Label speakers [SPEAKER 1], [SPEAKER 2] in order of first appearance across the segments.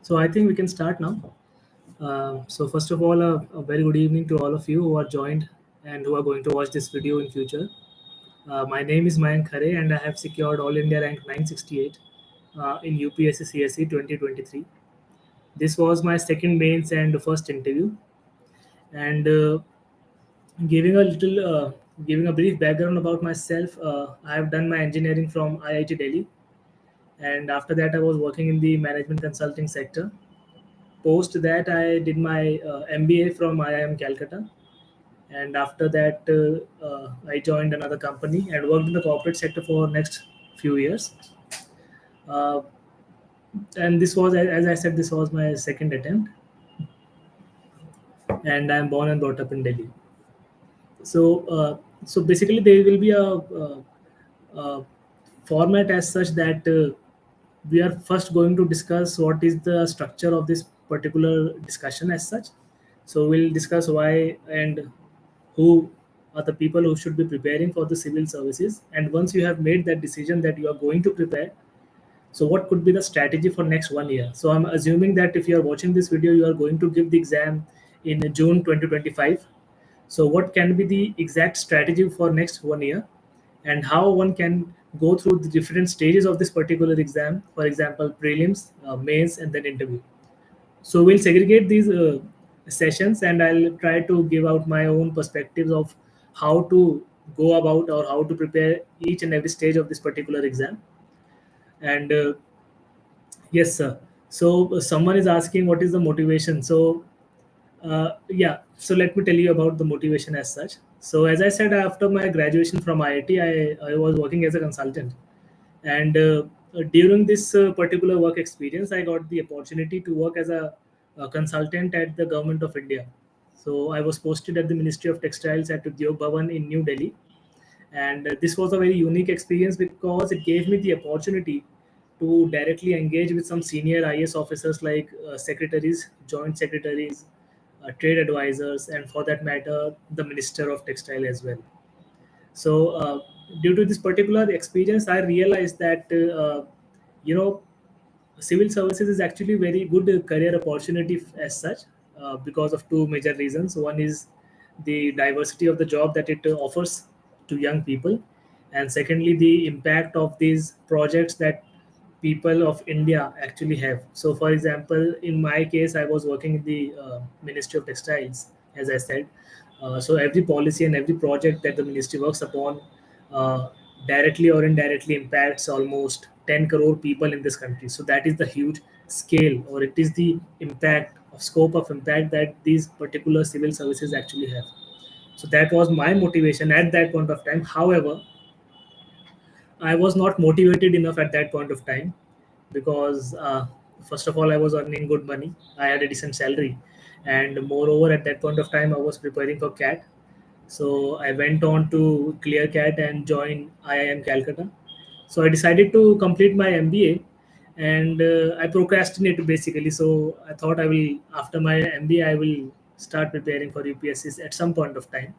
[SPEAKER 1] So I think we can start now. So first of all, a very good evening to all of you who are joined and who are going to watch this video in future. My name is Mayank Khare and I have secured All India rank 968 in UPSC CSE 2023. This was my second mains and first interview. And giving a little, giving a brief background about myself, I have done my engineering from IIT Delhi, and after that I was working in the management consulting sector. Post that, I did my MBA from IIM Calcutta, and after that, I joined another company and worked in the corporate sector for next few years. Uh, and this was, as I said, this was my second attempt, and I am born and brought up in Delhi. So basically, there will be a format as such that we are first going to discuss what is the structure of this particular discussion as such. So we'll discuss why and who are the people who should be preparing for the civil services. And once you have made that decision that you are going to prepare, so what could be the strategy for next 1 year? So I'm assuming that if you are watching this video, you are going to give the exam in June 2025. So what can be the exact strategy for next 1 year, and how one can go through the different stages of this particular exam? For example, prelims, mains, and then interview. So we'll segregate these sessions, and I'll try to give out my own perspectives of how to go about or how to prepare each and every stage of this particular exam. And yes, sir. So someone is asking what is the motivation. So yeah, so let me tell you about the motivation as such. So as I said, after my graduation from IIT, I was working as a consultant, and during this particular work experience, I got the opportunity to work as a consultant at the government of India. So I was posted at the Ministry of Textiles at Udyog Bhavan in New Delhi, and this was a very unique experience because it gave me the opportunity to directly engage with some senior IS officers like secretaries, joint secretaries, trade advisors, and for that matter, the Minister of Textile as well. So, due to this particular experience, I realized that you know civil services is actually very good career opportunity as such, because of two major reasons. One is the diversity of the job that it offers to young people, and secondly, the impact of these projects that people of India actually have. So, for example, in my case, I was working in the Ministry of Textiles, as I said. So, every policy and every project that the ministry works upon uh, directly or indirectly impacts almost 10 crore people in this country. So, that is the huge scale, or it is the impact, of scope of impact that these particular civil services actually have. So, that was my motivation at that point of time. However, I was not motivated enough at that point of time because, first of all, I was earning good money. I had a decent salary, and moreover, at that point of time, I was preparing for CAT. So I went on to clear CAT and join IIM Calcutta. So I decided to complete my MBA, and I procrastinated basically. So I thought I will, after my MBA, I will start preparing for UPSCs at some point of time.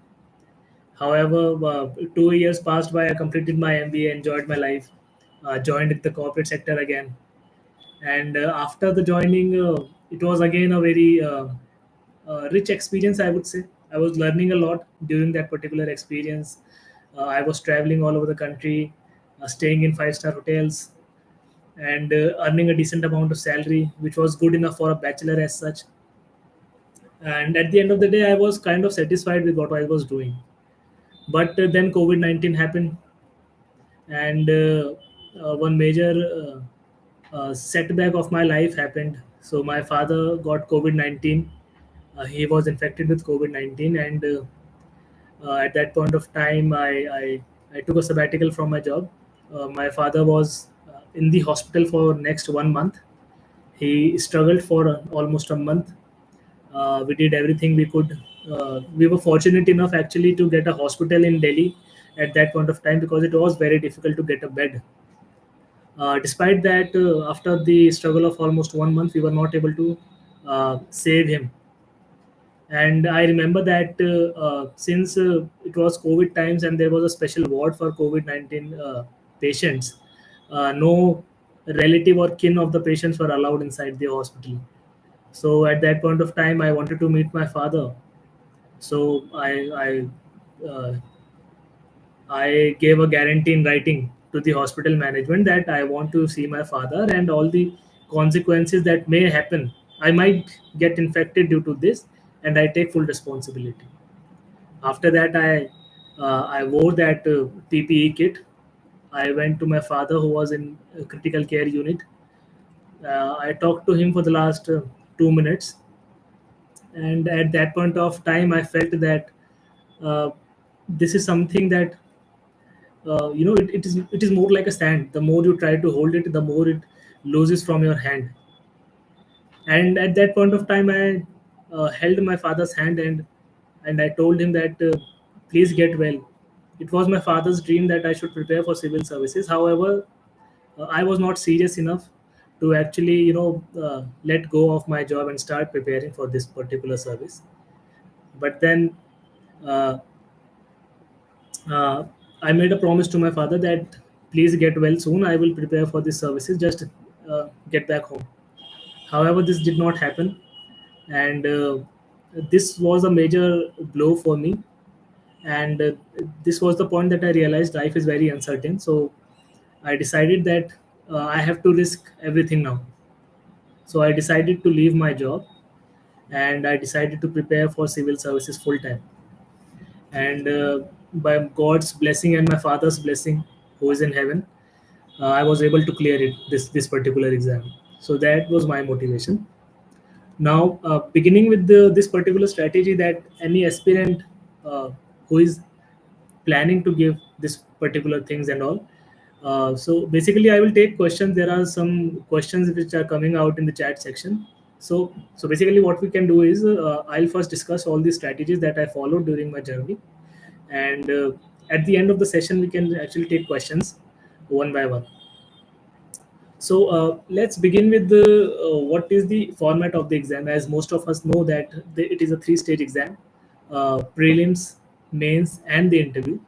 [SPEAKER 1] However, 2 years passed by. I completed my MBA, enjoyed my life, joined the corporate sector again, and after the joining, it was again a very rich experience. I would say I was learning a lot during that particular experience. I was traveling all over the country, staying in five-star hotels, and earning a decent amount of salary, which was good enough for a bachelor as such. And at the end of the day, I was kind of satisfied with what I was doing. But then COVID-19 happened, and one major setback of my life happened. So my father got COVID-19. He was infected with COVID-19, and at that point of time, I took a sabbatical from my job. My father was in the hospital for next 1 month. He struggled for almost a month. We did everything we could. We were fortunate enough actually to get a hospital in Delhi at that point of time because it was very difficult to get a bed. Despite that, after the struggle of almost 1 month, we were not able to save him. And I remember that since it was COVID times and there was a special ward for COVID-19 patients, no relative or kin of the patients were allowed inside the hospital. So at that point of time, I wanted to meet my father. So uh, I gave a guarantee in writing to the hospital management that I want to see my father, and all the consequences that may happen. I might get infected due to this, and I take full responsibility. After that, I wore that PPE kit. I went to my father who was in a critical care unit. I talked to him for the last 2 minutes, and at that point of time, I felt that uh, this is something that it is more like a sand. The more you try to hold it, the more it loses from your hand. And at that point of time, I held my father's hand, and I told him that please get well. It was my father's dream that I should prepare for civil services. However, I was not serious enough to actually let go of my job and start preparing for this particular service. But then uh, uh, I made a promise to my father that please get well soon. I will prepare for these services. Just get back home. However, this did not happen, and this was a major blow for me. And this was the point that I realized life is very uncertain. So I decided that I have to risk everything now. So I decided to leave my job, and I decided to prepare for civil services full time. And by God's blessing and my father's blessing, who is in heaven, I was able to clear it this particular exam. So that was my motivation. Now, beginning with this particular strategy, that any aspirant who is planning to give this particular things and all. So basically, I will take questions. There are some questions which are coming out in the chat section. So basically, what we can do is I'll first discuss all the strategies that I followed during my journey, and at the end of the session, we can actually take questions one by one. So let's begin with the what is the format of the exam. As most of us know that it is a three-stage exam: prelims, mains, and the interview.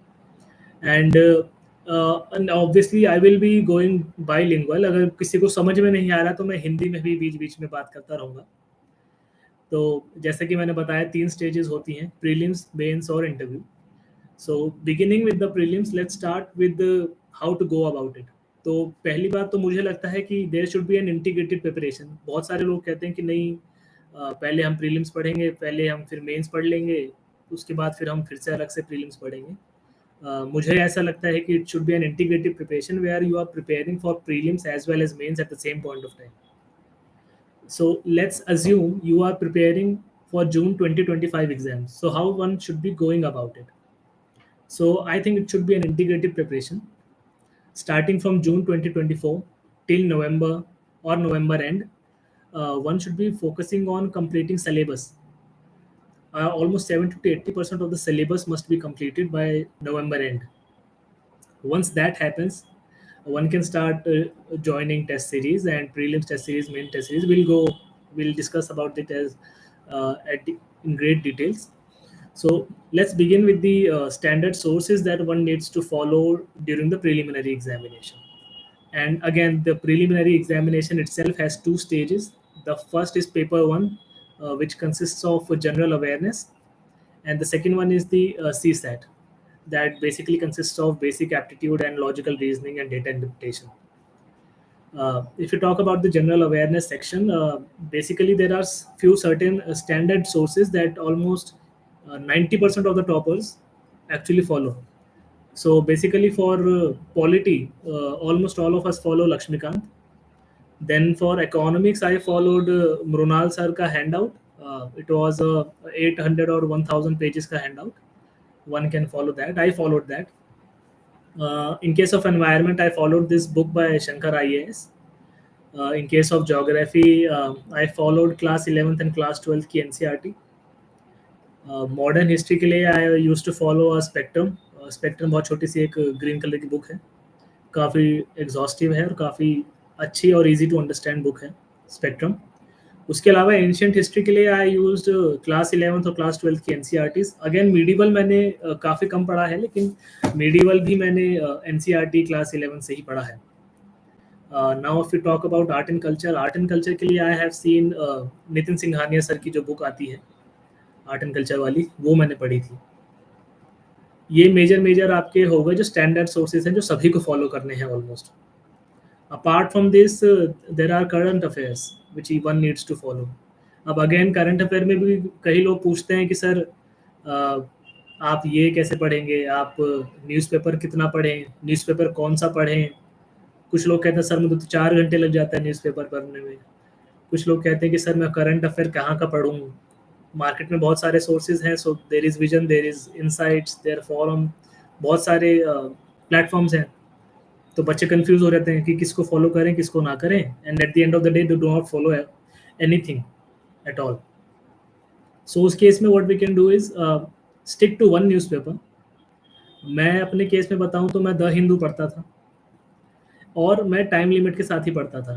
[SPEAKER 1] And obviously I will be going bilingual. अगर किसी को समझ में नहीं आ रहा तो मैं हिंदी में भी बीच बीच में बात करता रहूँगा. तो जैसे कि मैंने बताया 3 स्टेजेस होती हैं: प्रीलिम्स, मेंस और interview. So beginning with the prelims, let's start with how to go about it. तो पहली बात तो मुझे लगता है कि there should be an integrated preparation. बहुत सारे लोग कहते हैं कि नहीं, पहले हम प्रीलिम्स पढ़ेंगे, पहले हम फिर मेंस पढ़ लेंगे, उसके बाद फिर हम फिर से अलग से प्रीलिम्स पढ़ेंगे. मुझे ऐसा लगता है कि it should be an integrated preparation where you are preparing for prelims as well as mains at the same point of time. So let's assume you are preparing for June 2025 exams. So how one should be going about it? So I think it should be an integrated preparation starting from June 2024 till November or November end. One should be focusing on completing syllabus. Almost 70 to 80% of the syllabus must be completed by November end. Once that happens, one can start joining test series and prelims test series, main test series. We'll discuss about it as in great details. So let's begin with the standard sources that one needs to follow during the preliminary examination. And again, the preliminary examination itself has 2 stages. The first is paper 1, which consists of general awareness, and the second one is the CSAT, that basically consists of basic aptitude and logical reasoning and data interpretation. If you talk about the general awareness section, basically there are few certain standard sources that almost 90% of the toppers actually follow. So basically for polity, almost all of us follow Lakshmikant. Then for economics, I followed Mrunal sir ka handout. It was a 800 or 1000 pages ka handout. One can follow that. I followed that. In case of environment, I followed this book by Shankar IAS. In case of geography, I followed class 11th and class 12th की NCERT. Modern history के लिए I use to follow a spectrum. Spectrum बहुत छोटी सी एक green colour की book है, काफ़ी exhaustive है और काफ़ी अच्छी और इजी टू अंडरस्टैंड बुक है स्पेक्ट्रम. उसके अलावा एंशियंट हिस्ट्री के लिए आई यूज क्लास 11th और क्लास 12th की NCERTs. अगेन मीडिवल मैंने काफ़ी कम पढ़ा है, लेकिन मीडिवल भी मैंने NCERT क्लास 11 से ही पढ़ा है. Now if you talk about art and culture के लिए आई have scene Nitin Singhania sir की जो बुक आती है आर्ट एंड कल्चर वाली, वो मैंने पढ़ी थी। ये मेजर आपके हो गए जो स्टैंडर्ड सोर्सेज हैं जो सभी को फॉलो करने हैं almost. Apart from this there are current affairs which one needs to follow. अब अगेन करंट अफेयर में भी कई लोग पूछते हैं कि सर आप ये कैसे पढ़ेंगे, आप न्यूज़पेपर कितना पढ़ें, न्यूज़पेपर कौन सा पढ़ें। कुछ लोग कहते हैं सर मुझे तो 4 घंटे लग जाता है न्यूज़पेपर पढ़ने में। कुछ लोग कहते हैं कि सर मैं करंट अफेयर कहाँ का पढ़ूँ, मार्केट में बहुत सारे सोर्सेज हैं। So there is vision, there is insights, there forum, बहुत सारे प्लेटफॉर्म्स हैं। तो बच्चे कंफ्यूज हो जाते हैं कि किसको फॉलो करें किसको ना करें, and at the end of the day they do not follow anything at all. So उस केस में what we can do is stick to one newspaper. मैं अपने केस में बताऊं तो मैं द हिंदू पढ़ता था और मैं टाइम लिमिट के साथ ही पढ़ता था।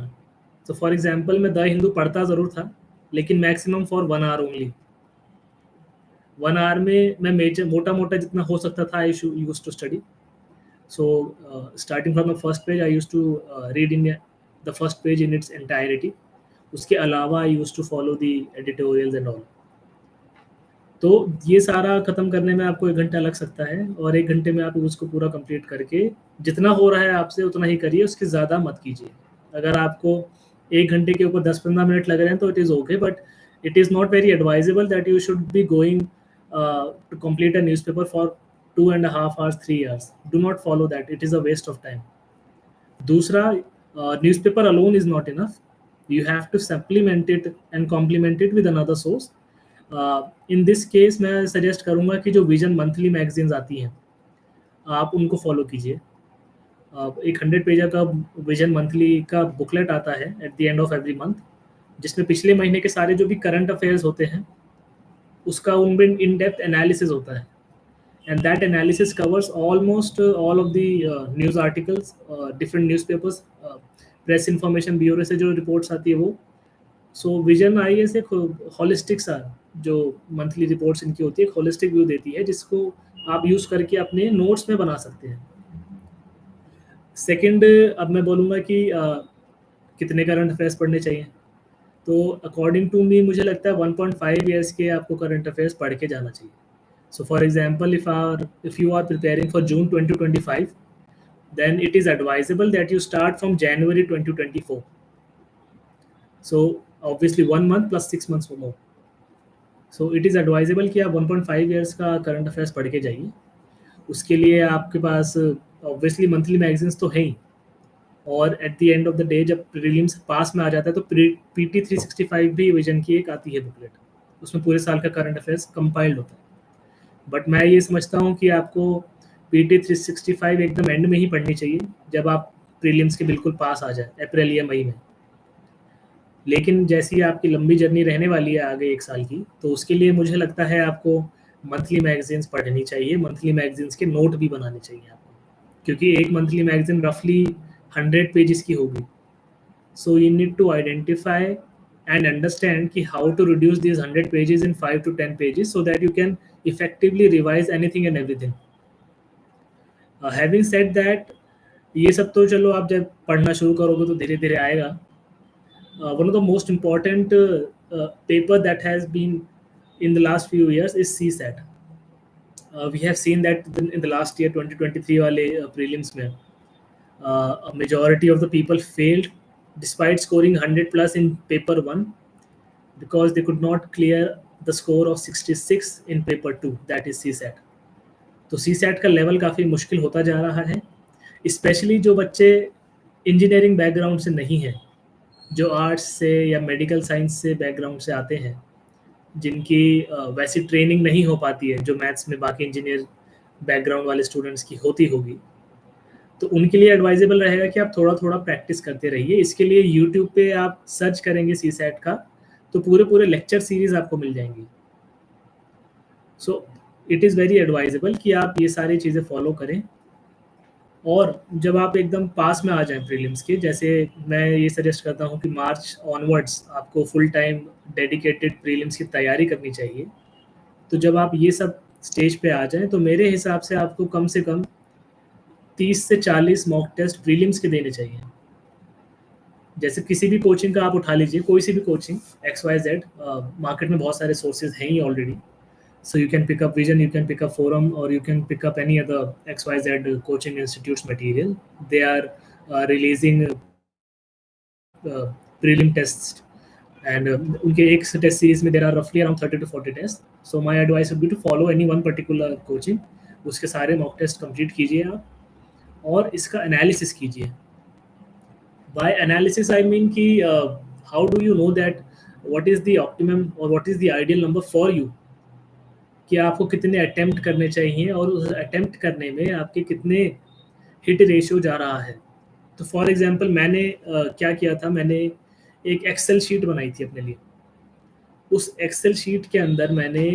[SPEAKER 1] तो फॉर एग्जांपल मैं द हिंदू पढ़ता ज़रूर था लेकिन maximum for 1 hour only. 1 hour में मैं मेजर मोटा मोटा जितना हो सकता था I use to study. So starting from the first page, I used to read in the first page in its entirety. उसके अलावा I used to follow the editorials and all. तो ये सारा ख़त्म करने में आपको 1 घंटा लग सकता है और 1 घंटे में आप उसको पूरा कंप्लीट करके जितना हो रहा है आपसे उतना ही करिए, उसके ज़्यादा मत कीजिए। अगर आपको 1 घंटे के ऊपर 10-15 मिनट लग रहे हैं तो it is okay, but it is not very advisable that you should be going to complete a newspaper for 2.5 hours, 3 hours. Do not follow that. It is a waste of time. दूसरा, newspaper alone is not enough. You have to supplement it and complement it with another source. In this case मैं suggest करूँगा कि जो vision monthly magazines आती हैं आप उनको follow कीजिए। एक 100 पेज का विजन मंथली का बुकलेट आता है eight the end of every month, जिसमें पिछले महीने के सारे जो भी करंट अफेयर्स होते हैं उसका उनमें इन डेप्थ एनालिसिस होता है। And that analysis covers almost all of the news articles, different newspapers, press information bureau से जो reports आती है वो। So vision IAS एक holistic सा जो monthly reports इनकी होती है, एक holistic view देती है जिसको आप यूज़ करके अपने notes में बना सकते हैं। Second, अब मैं बोलूँगा कि कितने करंट अफेयर्स पढ़ने चाहिए। तो अकॉर्डिंग टू मी मुझे लगता है 1.5 ईयर्स के आपको करंट अफेयर्स पढ़ के जाना चाहिए। So for example, if you are preparing for June 2025, then it is advisable that you start from January 2024. So obviously 1 month plus 6 months more. So it is advisable कि आप 1.5 years का current affairs पढ़ के जाइए। उसके लिए आपके पास obviously monthly magazines तो हैं ही, और eight the end of the day जब प्रीलिम्स पास में आ जाता है तो PT 365 भी विजन की एक आती है बुकलेट, उसमें पूरे साल का करंट अफेयर्स कंपाइल्ड होता है। बट मैं ये समझता हूँ कि आपको PT 365 एकदम एंड में ही पढ़नी चाहिए जब आप प्रीलिम्स के बिल्कुल पास आ जाए अप्रैल या मई में। लेकिन जैसी आपकी लंबी जर्नी रहने वाली है आगे 1 साल की, तो उसके लिए मुझे लगता है आपको मंथली मैगजीन्स पढ़नी चाहिए, मंथली मैगजीन्स के नोट भी बनाने चाहिए आपको, क्योंकि एक मंथली मैगजीन रफली 100 पेजेस की होगी। So you need to identify and understand ki how to reduce these 100 pages in 5 to 10 pages so that you can effectively revise anything and everything. Having said that, ये सब तो चलो आप जब पढ़ना शुरू करोगे तो धीरे धीरे आएगा। One of the most important paper that has been in the last few years is CSAT. We have seen that in the last year 2023 वाले prelims में a majority of the people failed despite scoring 100 plus in paper 1 because they could not clear the score of 66 in paper 2, that is CSAT. तो CSAT का level काफ़ी मुश्किल होता जा रहा है, स्पेशली जो बच्चे इंजीनियरिंग बैकग्राउंड से नहीं हैं, जो आर्ट्स से या मेडिकल साइंस से बैकग्राउंड से आते हैं, जिनकी वैसी ट्रेनिंग नहीं हो पाती है जो मैथ्स में बाकी इंजीनियर बैकग्राउंड वाले स्टूडेंट्स की होती होगी। तो उनके लिए एडवाइजेबल रहेगा कि आप थोड़ा थोड़ा प्रैक्टिस करते रहिए। इसके लिए यूट्यूब पे आप सर्च करेंगे CSAT का तो पूरे लेक्चर सीरीज आपको मिल जाएंगी। सो इट इज़ वेरी एडवाइजेबल कि आप ये सारी चीज़ें फॉलो करें, और जब आप एकदम पास में आ जाएं प्रीलिम्स के, जैसे मैं ये सजेस्ट करता हूँ कि मार्च ऑनवर्ड्स आपको फुल टाइम डेडिकेटेड प्रीलिम्स की तैयारी करनी चाहिए। तो जब आप ये सब स्टेज पे आ जाएं तो मेरे हिसाब से आपको कम से कम 30 से 40 मॉक टेस्ट प्रीलिम्स के देने चाहिए। जैसे किसी भी कोचिंग का आप उठा लीजिए, कोई सी भी coaching X Y Z, market में बहुत सारे सोर्सेज हैं ही already. So you can pick up Vision, you can pick up Forum, or you can pick up any other XYZ coaching institutes material. They are releasing prelim tests, and उनके एक test series में there are roughly around 30 to 40 tests. So my advice would be to follow any one particular coaching. उसके सारे mock test complete कीजिए आप और इसका analysis कीजिए. By analysis I mean कि how do you know that what is the optimum or what is the ideal number for you, कि आपको कितने अटेम्प्ट करने चाहिए और उस अटेम्प्ट करने में आपके कितने हिट रेशियो जा रहा है. तो फॉर एग्जांपल मैंने क्या किया था, मैंने एक एक्सेल शीट बनाई थी अपने लिए. उस एक्सेल शीट के अंदर मैंने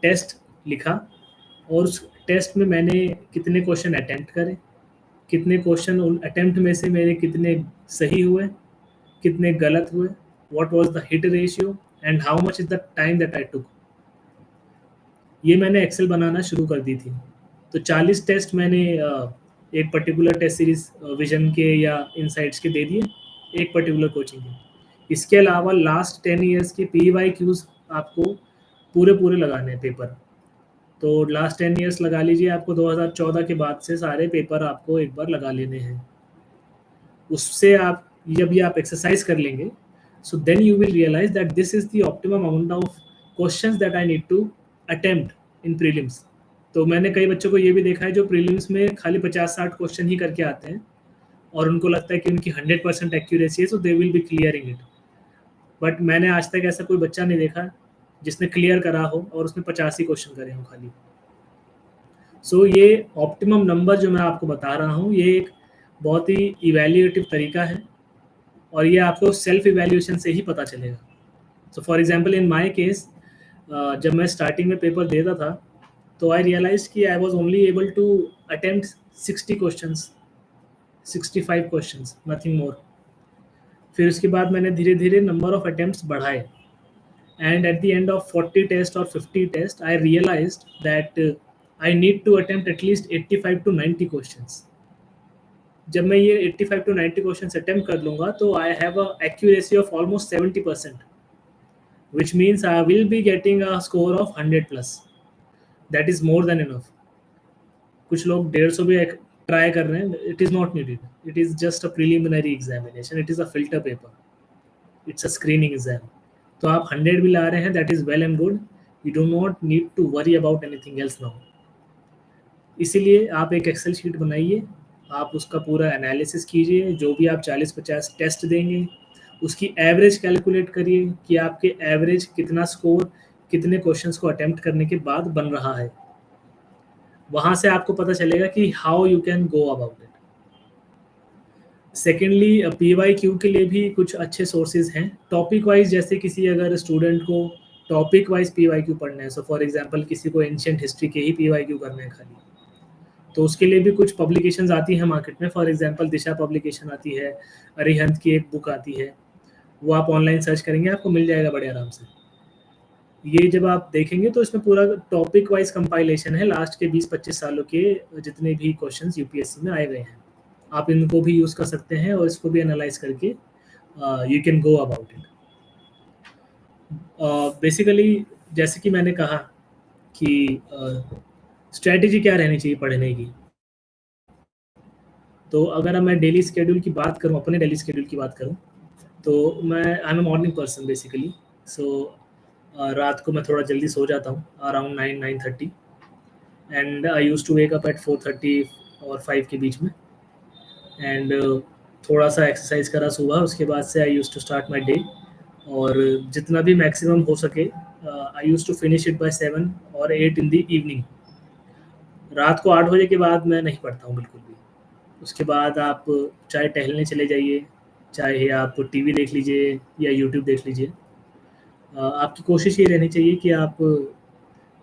[SPEAKER 1] टेस्ट लिखा और उस टेस्ट में मैंने कितने क्वेश्चन अटेम्प्ट करे, कितने क्वेश्चन उन अटेम्प्ट में से मेरे कितने सही हुए, कितने गलत हुए, what was the hit ratio and how much is the time that I took. ये मैंने एक्सेल बनाना शुरू कर दी थी. तो 40 टेस्ट मैंने एक पर्टिकुलर टेस्ट सीरीज विजन के या इनसाइट्स के दे दिए एक पर्टिकुलर कोचिंग के. इसके अलावा लास्ट 10 ईयर्स के PYQs आपको पूरे लगाने हैं पेपर. तो लास्ट 10 ईयर्स लगा लीजिए, आपको 2014 के बाद से सारे पेपर आपको एक बार लगा लेने हैं. उससे आप जब ये आप एक्सरसाइज कर लेंगे, so then you will realise that this is the optimum amount of questions that I need to attempt in prelims. तो मैंने कई बच्चों को ये भी देखा है जो प्रीलिम्स में खाली 50-60 क्वेश्चन ही करके आते हैं और उनको लगता है कि उनकी 100% एक्यूरेसी है, so they will be clearing it. But मैंने आज तक ऐसा कोई बच्चा नहीं देखा जिसने क्लियर करा हो और उसने 50 ही क्वेश्चन करे हो खाली. सो ये ऑप्टिमम नंबर जो मैं आपको बता रहा हूँ, ये एक बहुत ही इवैल्यूएटिव तरीका है और ये आपको सेल्फ इवैल्यूएशन से ही पता चलेगा. सो for example in my case, जब मैं स्टार्टिंग में पेपर देता था तो आई रियलाइज कि I was only able to attempt 60 questions, 65 questions, nothing more. फिर उसके बाद मैंने धीरे धीरे नंबर ऑफ अटेम्प्ट्स बढ़ाए and at the end of 40 test और 50 test I realised that I need to attempt at least 85 to 90 questions. जब मैं ये 85 to 90 क्वेश्चंस अटेम्प्ट कर लूँगा तो I have a accuracy of almost 70%, which means I will be getting a score of 100+. That is more than enough. कुछ लोग 150 भी try कर रहे हैं. It is not needed. It is just a preliminary examination. It is a filter paper. It's a screening exam. तो आप 100 भी ला रहे हैं, that is well and good. You do not need to worry about anything else now. इसीलिए आप एक Excel sheet बनाइए, आप उसका पूरा एनालिसिस कीजिए. जो भी आप 40-50 टेस्ट देंगे उसकी एवरेज कैलकुलेट करिए कि आपके एवरेज कितना स्कोर कितने क्वेश्चंस को अटेम्प्ट करने के बाद बन रहा है. वहाँ से आपको पता चलेगा कि how you can go about it. Secondly, PYQ के लिए भी कुछ अच्छे सोर्सेज हैं टॉपिक वाइज. जैसे किसी अगर स्टूडेंट को टॉपिक वाइज PYQ पढ़ना है, सो फॉर एग्जांपल किसी को एंशिएंट हिस्ट्री के ही PYQ करना है खाली, तो उसके लिए भी कुछ पब्लिकेशंस आती हैं मार्केट में. फॉर एग्जांपल दिशा पब्लिकेशन आती है, अरिहंत की एक बुक आती है, वो आप ऑनलाइन सर्च करेंगे आपको मिल जाएगा बड़े आराम से. ये जब आप देखेंगे तो इसमें पूरा टॉपिक वाइज कंपाइलेशन है लास्ट के 20-25 सालों के जितने भी क्वेश्चंस UPSC में आए गए हैं. आप इनको भी यूज़ कर सकते हैं और इसको भी एनालाइज करके you can go about it. Basically जैसे कि मैंने कहा कि स्ट्रैटेजी क्या रहनी चाहिए पढ़ने की. तो अगर मैं डेली स्केड्यूल की बात करूं, अपने डेली स्केड्यूल की बात करूं, तो मैं I am a morning person basically. So रात को मैं थोड़ा जल्दी सो जाता हूँ around 9-9:30 and I use to wake up at 4:30 और 5 के बीच में. एंड थोड़ा सा एक्सरसाइज करा सुबह, उसके बाद से I use to start my day. और जितना भी मैक्सिमम हो सके I use to finish it by 7 और 8 इन द इवनिंग. रात को 8 बजे के बाद मैं नहीं पढ़ता हूँ बिल्कुल भी. उसके बाद आप चाहे टहलने चले जाइए, चाहे आप TV देख लीजिए या YouTube देख लीजिए. आपकी कोशिश ये रहनी चाहिए कि आप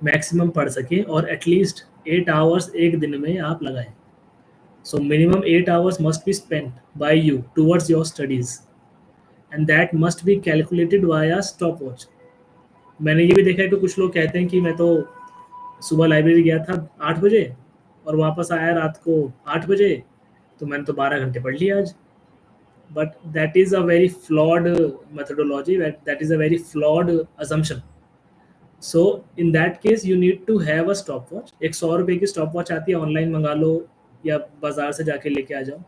[SPEAKER 1] मैक्सिमम पढ़ सकें और एटलीस्ट 8 आवर्स एक दिन में आप लगाएं. So minimum 8 hours must be spent by you towards your studies and that must be calculated via stop watch. मैंने ये भी देखा है कि कुछ लोग कहते हैं कि मैं तो सुबह लाइब्रेरी गया था 8 बजे और वापस आया रात को 8 बजे, तो मैंने तो 12 घंटे पढ़ लिया आज. but that is a very flawed methodology, that is a very flawed assumption. So in that case you need to have a stop watch. एक 100 रुपये की स्टॉप वॉच आती है, ऑनलाइन मंगा लो या बाजार से जाके लेके आ जाओ.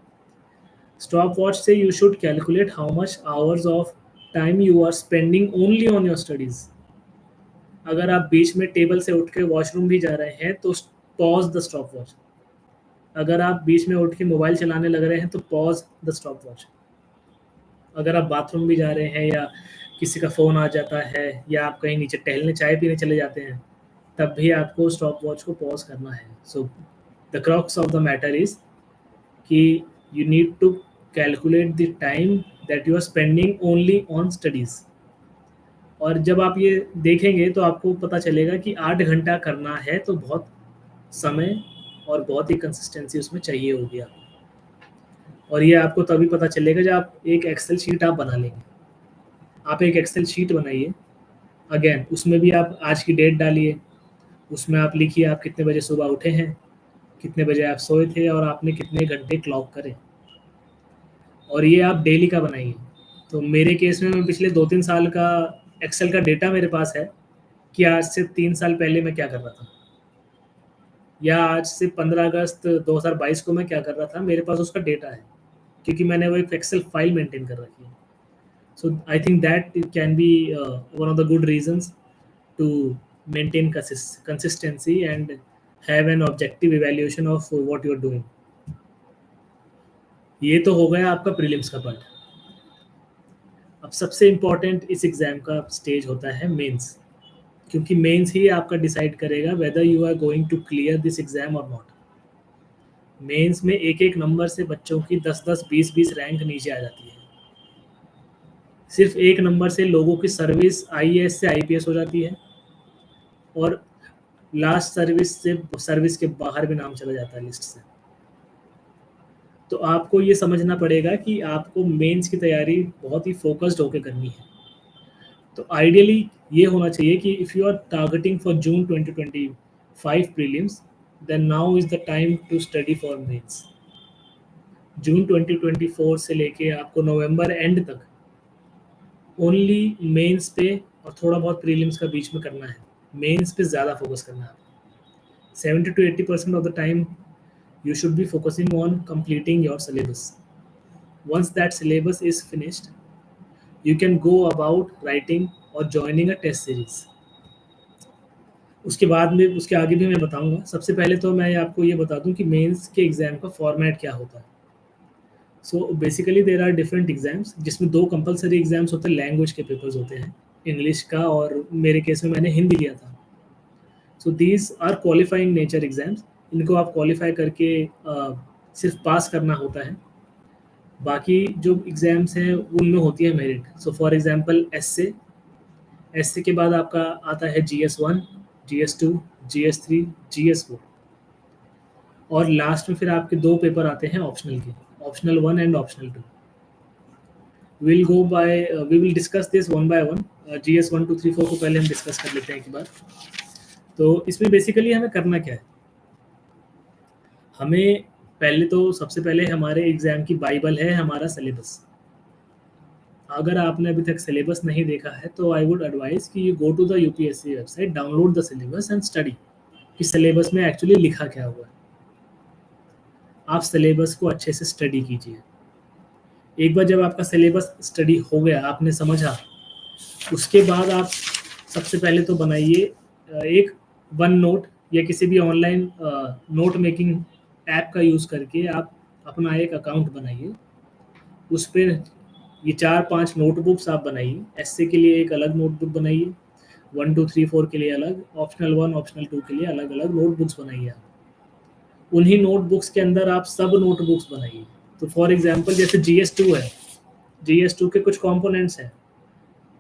[SPEAKER 1] स्टॉप वॉच से you should calculate how much hours of time you are spending only on your studies. अगर आप बीच में टेबल से उठ के वॉशरूम भी जा रहे हैं तो पॉज द स्टॉप वॉच. अगर आप बीच में उठ के मोबाइल चलाने लग रहे हैं तो पॉज द स्टॉप वॉच. अगर आप बाथरूम भी जा रहे हैं या किसी का फ़ोन आ जाता है या आप कहीं नीचे टहलने चाय पीने चले जाते हैं, तब भी आपको स्टॉप वॉच को पॉज करना है. So the crux of the matter is कि you need to calculate the time that you are spending only on studies. और जब आप ये देखेंगे तो आपको पता चलेगा कि 8 घंटा करना है तो बहुत समय और बहुत ही कंसिस्टेंसी उसमें चाहिए होगी आपको. और ये आपको तभी पता चलेगा जब आप एक एक्सेल शीट आप बना लेंगे. आप एक एक्सेल शीट बनाइए, अगेन उसमें भी आप आज की डेट डालिए, उसमें आप लिखिए आप कितने बजे सुबह उठे हैं, कितने बजे आप सोए थे और आपने कितने घंटे क्लॉक करे. और ये आप डेली का बनाइए. तो मेरे केस में मैं पिछले 2-3 साल का एक्सेल का डेटा मेरे पास है कि आज से 3 साल पहले मैं क्या कर रहा था, या आज से 15 अगस्त 2022 को मैं क्या कर रहा था. मेरे पास उसका डेटा है क्योंकि मैंने वो एक एक्सेल फाइल मेंटेन कर रखी है. So I think that it can be one of the good reasons to maintain consistency and have an objective evaluation of what you are doing. ये तो हो गया आपका प्रीलिम्स का पार्ट. अब सबसे इम्पोर्टेंट इस एग्ज़ाम का स्टेज होता है मेंस, क्योंकि मेंस ही आपका डिसाइड करेगा whether you are going to clear this exam और नॉट. मेंस में एक एक नंबर से बच्चों की 10-10, 20-20 रैंक नीचे आ जाती है. सिर्फ एक नंबर से लोगों की सर्विस आईएएस से आईपीएस हो जाती है और लास्ट सर्विस से सर्विस के बाहर भी नाम चला जाता है लिस्ट से. तो आपको ये समझना पड़ेगा कि आपको मेंस की तैयारी बहुत ही फोकस्ड होकर करनी है. तो आइडियली ये होना चाहिए कि if you are targeting for June 2025 prelims, then now is the time to study for mains. June 2024 से लेके आपको नवंबर एंड तक ओनली मेंस पे और थोड़ा बहुत प्रीलिम्स का बीच में करना है. मेंस पे ज़्यादा फोकस करना है. 70 to 80% of the time you should be focusing on completing your syllabus. Once that syllabus is finished, you can go about writing or joining a test series. उसके बाद में उसके आगे भी मैं बताऊंगा. सबसे पहले तो मैं आपको ये बता दूं कि मेंस के एग्ज़ाम का फॉर्मेट क्या होता है. So basically there are different exams, जिसमें 2 कंपलसरी एग्ज़ाम्स होते हैं. लैंग्वेज के पेपर्स होते हैं, इंग्लिश का और मेरे केस में मैंने हिंदी लिया था. So these are qualifying nature exams. इनको आप क्वालिफाई करके सिर्फ पास करना होता है. बाकी जो एग्ज़ाम्स हैं उनमें होती है merit. So for example SA के बाद आपका आता है GS1, GS2, GS3, GS4 और लास्ट में फिर आपके 2 पेपर आते हैं ऑप्शनल के, optional 1 and optional 2. We will discuss this one by one. GS1, 2, 3, 4 को पहले हम डिस्कस कर लेते हैं एक बार. तो इसमें बेसिकली हमें करना क्या है. हमें पहले तो सबसे पहले हमारे एग्ज़ाम की बाइबल है हमारा सिलेबस. अगर आपने अभी तक सिलेबस नहीं देखा है तो आई वुड एडवाइस कि you go to the UPSC website, download the syllabus and study कि सिलेबस में एक्चुअली लिखा क्या हुआ है. आप सिलेबस को अच्छे से स्टडी कीजिए. एक बार जब आपका सिलेबस स्टडी हो गया, आपने समझा, उसके बाद आप सबसे पहले तो बनाइए एक वन नोट या किसी भी ऑनलाइन नोट मेकिंग ऐप का यूज़ करके आप अपना एक अकाउंट बनाइए. उस पर ये 4-5 नोटबुक्स आप बनाइए. एसए के लिए एक अलग नोटबुक बनाइए, 1, 2, 3, 4 के लिए अलग, ऑप्शनल 1, ऑप्शनल 2 के लिए अलग अलग नोटबुक्स बनाइए. आप उन्हीं नोटबुक्स के अंदर आप सब नोटबुक्स बनाइए. तो फॉर एग्जांपल जैसे GS2 है, GS2 के कुछ कंपोनेंट्स हैं,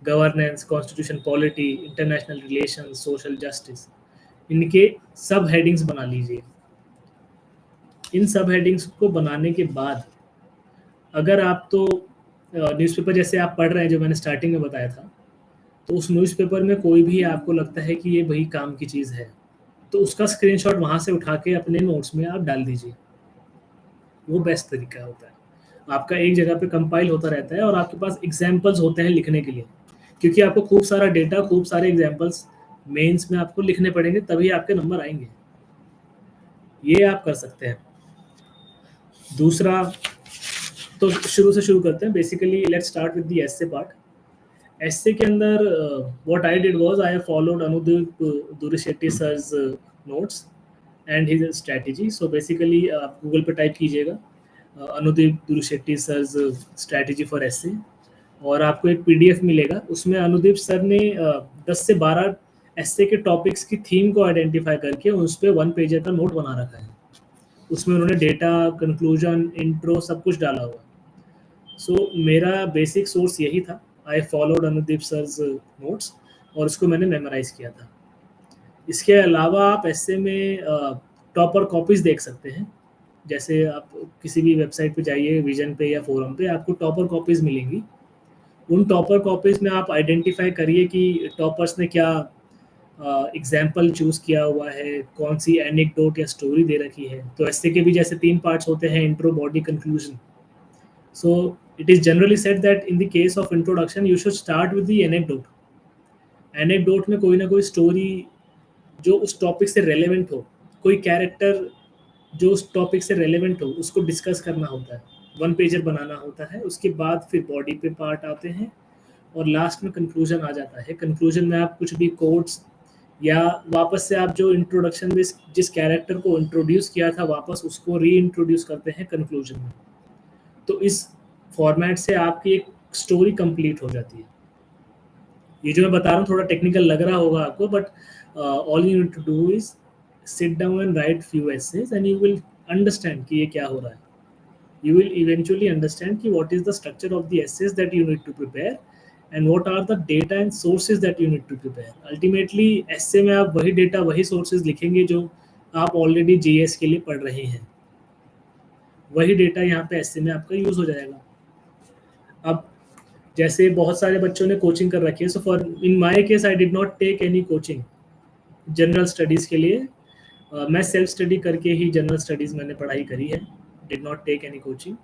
[SPEAKER 1] governance, constitution, polity, international relation, social justice. इनके सब हेडिंग्स बना लीजिए. इन सब हेडिंग्स को बनाने के बाद अगर आप तो न्यूज़पेपर जैसे आप पढ़ रहे हैं जो मैंने स्टार्टिंग में बताया था, तो उस न्यूज़पेपर में कोई भी आपको लगता है कि ये वही काम की चीज़ है, तो उसका स्क्रीनशॉट वहाँ से उठा के अपने नोट्स में आप डाल दीजिए. वो बेस्ट तरीका होता है. आपका एक जगह पे कंपाइल होता रहता है और आपके पास एग्जाम्पल्स होते हैं लिखने के लिए, क्योंकि आपको खूब सारा डेटा, खूब सारे एग्जाम्पल्स मेंस में आपको लिखने पड़ेंगे, तभी आपके नंबर आएंगे। ये आप कर सकते हैं। दूसरा, तो शुरू से शुरू करते हैं। Basically let's start with the essay part. Essay के अंदर what I did was I followed Anudeep Durishetty sir's notes and his strategy. So basically आप गूगल पे टाइप कीजिएगा Anudeep Durishetty sir's strategy for essay, और आपको एक पीडीएफ मिलेगा। उसमें अनुदीप सर ने 10 से 12 एस्से के टॉपिक्स की थीम को आइडेंटिफाई करके उस पर 1 पेज का नोट बना रखा है। उसमें उन्होंने डेटा, कंक्लूजन, इंट्रो सब कुछ डाला हुआ। सो मेरा बेसिक सोर्स यही था। आई फॉलोड अनुदीप सर's नोट्स और उसको मैंने मेमोराइज किया था। इसके अलावा आप ऐसे में टॉपर कॉपीज देख सकते हैं। जैसे आप किसी भी वेबसाइट पे जाइए, विजन पे या फोरम पे, आपको टॉपर कॉपीज मिलेंगी। उन टॉपर कॉपीज में आप आइडेंटिफाई करिए कि टॉपर्स ने क्या एग्जाम्पल चूज किया हुआ है, कौन सी एनेक्डोट या स्टोरी दे रखी है। तो ऐसे के भी जैसे 3 पार्ट्स होते हैं, intro, body, conclusion. So it is generally said that in the case of introduction, you should start with the anecdote. Anecdote में कोई ना कोई स्टोरी जो उस टॉपिक से रेलेवेंट हो, कोई कैरेक्टर जो उस टॉपिक से रेलेवेंट हो, उसको डिस्कस करना होता है, 1 पेजर बनाना होता है। उसके बाद फिर बॉडी पे पार्ट आते हैं और लास्ट में कंक्लूजन आ जाता है। कंक्लूजन में आप कुछ भी कोट्स या वापस से आप जो इंट्रोडक्शन में जिस कैरेक्टर को इंट्रोड्यूस किया था, वापस उसको री इंट्रोड्यूस करते हैं कंक्लूजन में। तो इस फॉर्मेट से आपकी एक स्टोरी कंप्लीट हो जाती है। ये जो मैं बता रहा हूँ थोड़ा टेक्निकल लग रहा होगा आपको, but all you need to do is sit down and write few essays and you will understand कि ये क्या हो रहा है। You will eventually understand कि what is the structure of the essays that you need to prepare and what are the data and sources that you need to prepare. Ultimately essay में आप वही data, वही sources लिखेंगे जो आप already GS के लिए पढ़ रहे हैं। वही data यहाँ पे essay में आपका यूज हो जाएगा। अब जैसे बहुत सारे बच्चों ने कोचिंग कर रखी है, so for in my case I did not take any coaching general studies के लिए। मैं सेल्फ स्टडी करके ही जनरल स्टडीज़ मैंने पढ़ाई करी है, did not take any coaching.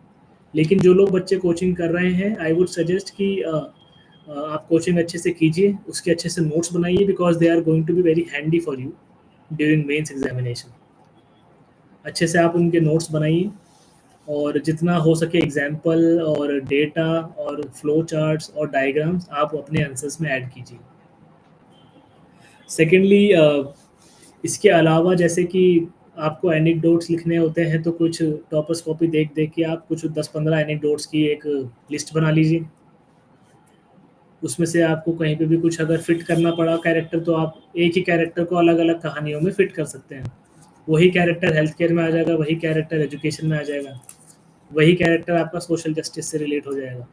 [SPEAKER 1] लेकिन जो लोग बच्चे कोचिंग कर रहे हैं, आई वुड सजेस्ट कि आप कोचिंग अच्छे से कीजिए, उसके अच्छे से नोट्स बनाइए, because they are going to be very handy for you during mains examination. अच्छे से आप उनके नोट्स बनाइए और जितना हो सके एग्जाम्पल और डेटा और फ्लो चार्ट्स और डायग्राम्स आप अपने आंसर्स में ऐड कीजिए। सेकेंडली, इसके अलावा जैसे कि आपको एनेक्डोट्स लिखने होते हैं, तो कुछ टॉपर्स कॉपी देख देख के आप कुछ 10-15 एनेक्डोट्स की एक लिस्ट बना लीजिए। उसमें से आपको कहीं पे भी कुछ अगर फिट करना पड़ा कैरेक्टर, तो आप एक ही कैरेक्टर को अलग अलग कहानियों में फिट कर सकते हैं। वही कैरेक्टर हेल्थ केयर में आ जाएगा, वही कैरेक्टर एजुकेशन में आ जाएगा, वही कैरेक्टर आपका सोशल जस्टिस से रिलेट हो जाएगा।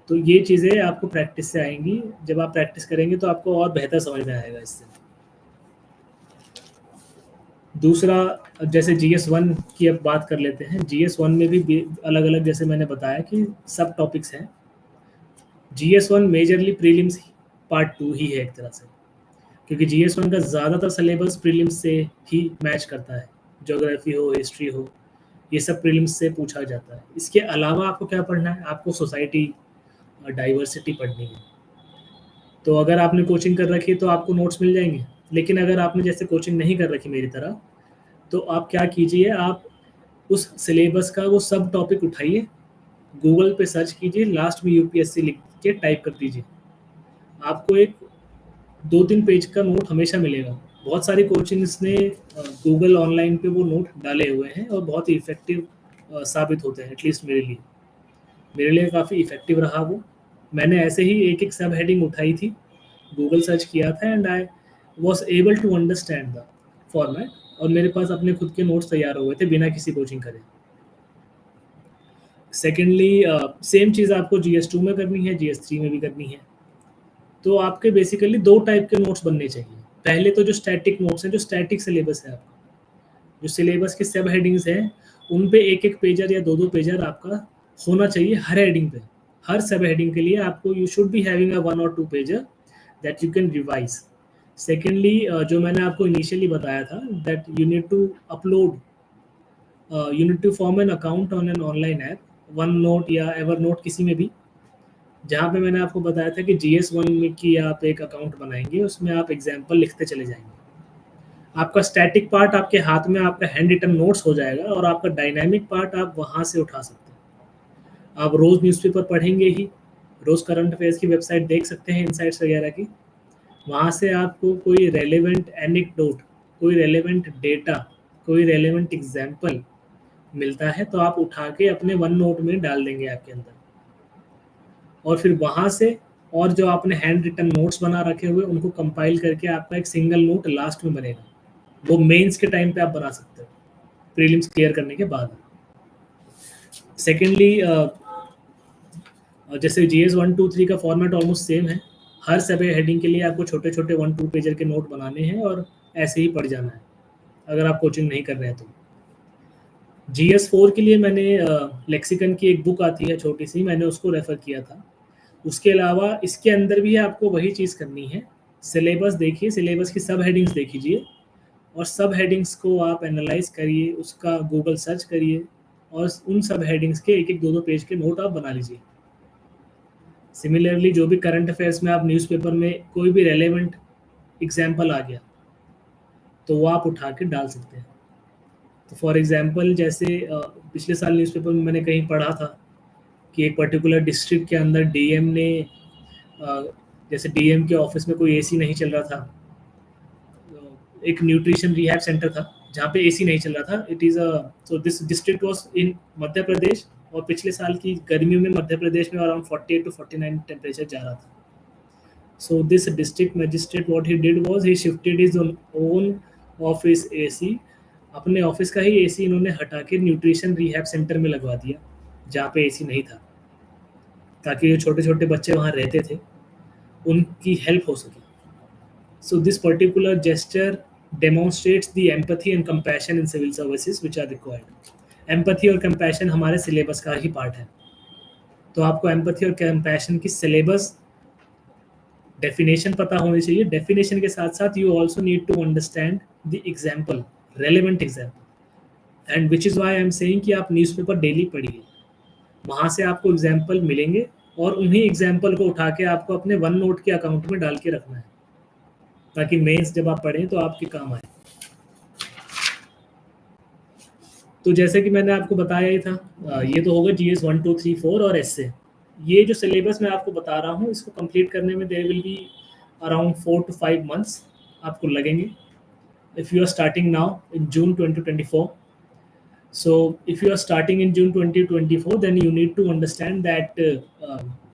[SPEAKER 1] तो ये चीज़ें आपको प्रैक्टिस से आएंगी। जब आप प्रैक्टिस करेंगे तो आपको और बेहतर समझ में आएगा इससे। दूसरा, जैसे GS1 की अब बात कर लेते हैं। GS1 में भी अलग अलग, जैसे मैंने बताया कि सब टॉपिक्स हैं। GS1 मेजरली प्रीलिम्स पार्ट 2 ही है एक तरह से, क्योंकि GS1 का ज़्यादातर सिलेबस प्रीलिम्स से ही मैच करता है। ज्योग्राफी हो, हिस्ट्री हो, ये सब प्रीलिम्स से पूछा जाता है। इसके अलावा आपको क्या पढ़ना है? आपको सोसाइटी, डाइवर्सिटी पढ़नी है। तो अगर आपने कोचिंग कर रखी है तो आपको नोट्स मिल जाएंगे। लेकिन अगर आपने जैसे कोचिंग नहीं कर रखी मेरी तरह, तो आप क्या कीजिए, आप उस सिलेबस का वो सब टॉपिक उठाइए, गूगल पे सर्च कीजिए, लास्ट में UPSC लिख के टाइप कर दीजिए। आपको एक 2-3 पेज का नोट हमेशा मिलेगा। बहुत सारी कोचिंग्स ने गूगल ऑनलाइन पे वो नोट डाले हुए हैं और बहुत ही इफ़ेक्टिव साबित होते हैं। एटलीस्ट मेरे लिए काफ़ी इफ़ेक्टिव रहा वो। मैंने ऐसे ही एक सब हेडिंग उठाई थी, गूगल सर्च किया था and I was able to understand the format, और मेरे पास अपने खुद के नोट्स तैयार हो गए थे बिना किसी कोचिंग करे। सेकेंडली, सेम चीज़ आपको GS2 में करनी है, GS3 में भी करनी है। तो आपके बेसिकली 2 टाइप के नोट्स बनने चाहिए। पहले तो जो स्टैटिक नोट्स हैं, जो स्टैटिक सिलेबस है आपका, जो सिलेबस के सब हेडिंग्स हैं, उन पे एक पेजर या 2 पेजर आपका होना चाहिए हर हेडिंग पे। हर सब हेडिंग के लिए आपको you should be having a 1 और 2 pager that you can revise. Secondly, जो मैंने आपको इनिशियली बताया था, that you need to upload, you need to form an account on an online app one note या एवर नोट, किसी में भी, जहाँ पे मैंने आपको बताया था कि GS1 में की आप एक अकाउंट बनाएंगे, उसमें आप एग्जाम्पल लिखते चले जाएंगे। आपका स्टैटिक पार्ट आपके हाथ में आपका हैंड रिटन नोट्स हो जाएगा, और आपका डायनामिक पार्ट आप वहाँ से उठा सकते हैं। आप रोज़ न्यूज़पेपर पढ़ेंगे ही, रोज़ करंट अफेयर्स की वेबसाइट देख सकते हैं, इनसाइट्स वगैरह की। वहाँ से आपको कोई रेलेवेंट एनेक्डोट, कोई रेलेवेंट डेटा, कोई रेलेवेंट एग्जाम्पल मिलता है, तो आप उठा के अपने वन नोट में डाल देंगे आपके अंदर। और फिर वहाँ से और जो आपने हैंड रिटन नोट्स बना रखे हुए, उनको कंपाइल करके आपका एक सिंगल नोट लास्ट में बनेगा। वो मेंस के टाइम पे आप बना सकते हो, प्रीलिम्स क्लियर करने के बाद। सेकेंडली, जैसे GS1 2 3 का फॉर्मेट ऑलमोस्ट सेम है। हर सब हेडिंग के लिए आपको छोटे छोटे 1-2 पेजर के नोट बनाने हैं और ऐसे ही पढ़ जाना है, अगर आप कोचिंग नहीं कर रहे हैं तो। GS4 के लिए मैंने लेक्सिकन की एक बुक आती है छोटी सी, मैंने उसको रेफ़र किया था। उसके अलावा इसके अंदर भी आपको वही चीज़ करनी है। सिलेबस देखिए, सिलेबस की सब हेडिंग्स देख लीजिए, और सब हेडिंग्स को आप एनालाइज करिए, उसका गूगल सर्च करिए, और उन सब हेडिंग्स के एक एक दो दो पेज के नोट आप बना लीजिए। सिमिलरली, जो भी करंट अफेयर्स में आप न्यूज़पेपर में कोई भी रेलेवेंट एग्जाम्पल आ गया, तो वो आप उठा के डाल सकते हैं। तो फॉर एग्जांपल, जैसे पिछले साल न्यूज़पेपर में मैंने कहीं पढ़ा था कि एक पर्टिकुलर डिस्ट्रिक्ट के अंदर डीएम ने, जैसे डीएम के ऑफिस में कोई एसी नहीं चल रहा था, एक न्यूट्रिशन रिहैब सेंटर था जहाँ पे एसी नहीं चल रहा था। It is so this district was in Madhya Pradesh, और पिछले साल की गर्मियों में मध्य प्रदेश में अराउंड 48 to 49 टेम्परेचर जा रहा था। So this district magistrate, what he did was he shifted his own office AC, अपने ऑफिस का ही एसी इन्होंने हटा के न्यूट्रिशन रिहैब सेंटर में लगवा दिया, जहाँ पे एसी नहीं था, ताकि जो छोटे छोटे बच्चे वहाँ रहते थे उनकी हेल्प हो सके। So this particular gesture demonstrates the empathy and compassion in civil services which are required. Empathy और कंपैशन हमारे सिलेबस का ही पार्ट है, तो आपको एम्पैथी और कंपैशन की सिलेबस डेफिनेशन पता होनी चाहिए। डेफिनेशन के साथ साथ you also need to understand the example, relevant example, and which is why I am saying कि आप न्यूज़पेपर डेली पढ़िए। वहाँ से आपको एग्जाम्पल मिलेंगे, और उन्हीं एग्जाम्पल को उठा के आपको अपने वन नोट के अकाउंट में डाल के रखना है, ताकि मेंस जब आप पढ़ें तो आपके काम आए। तो जैसे कि मैंने आपको बताया ही था, ये तो होगा GS1 2 3 4 और ऐसे। ये जो सिलेबस मैं आपको बता रहा हूँ, इसको कंप्लीट करने में there will be around 4 to 5 months आपको लगेंगे, if you are starting now in June 2024. So if you are starting in June 2024, then you need to understand that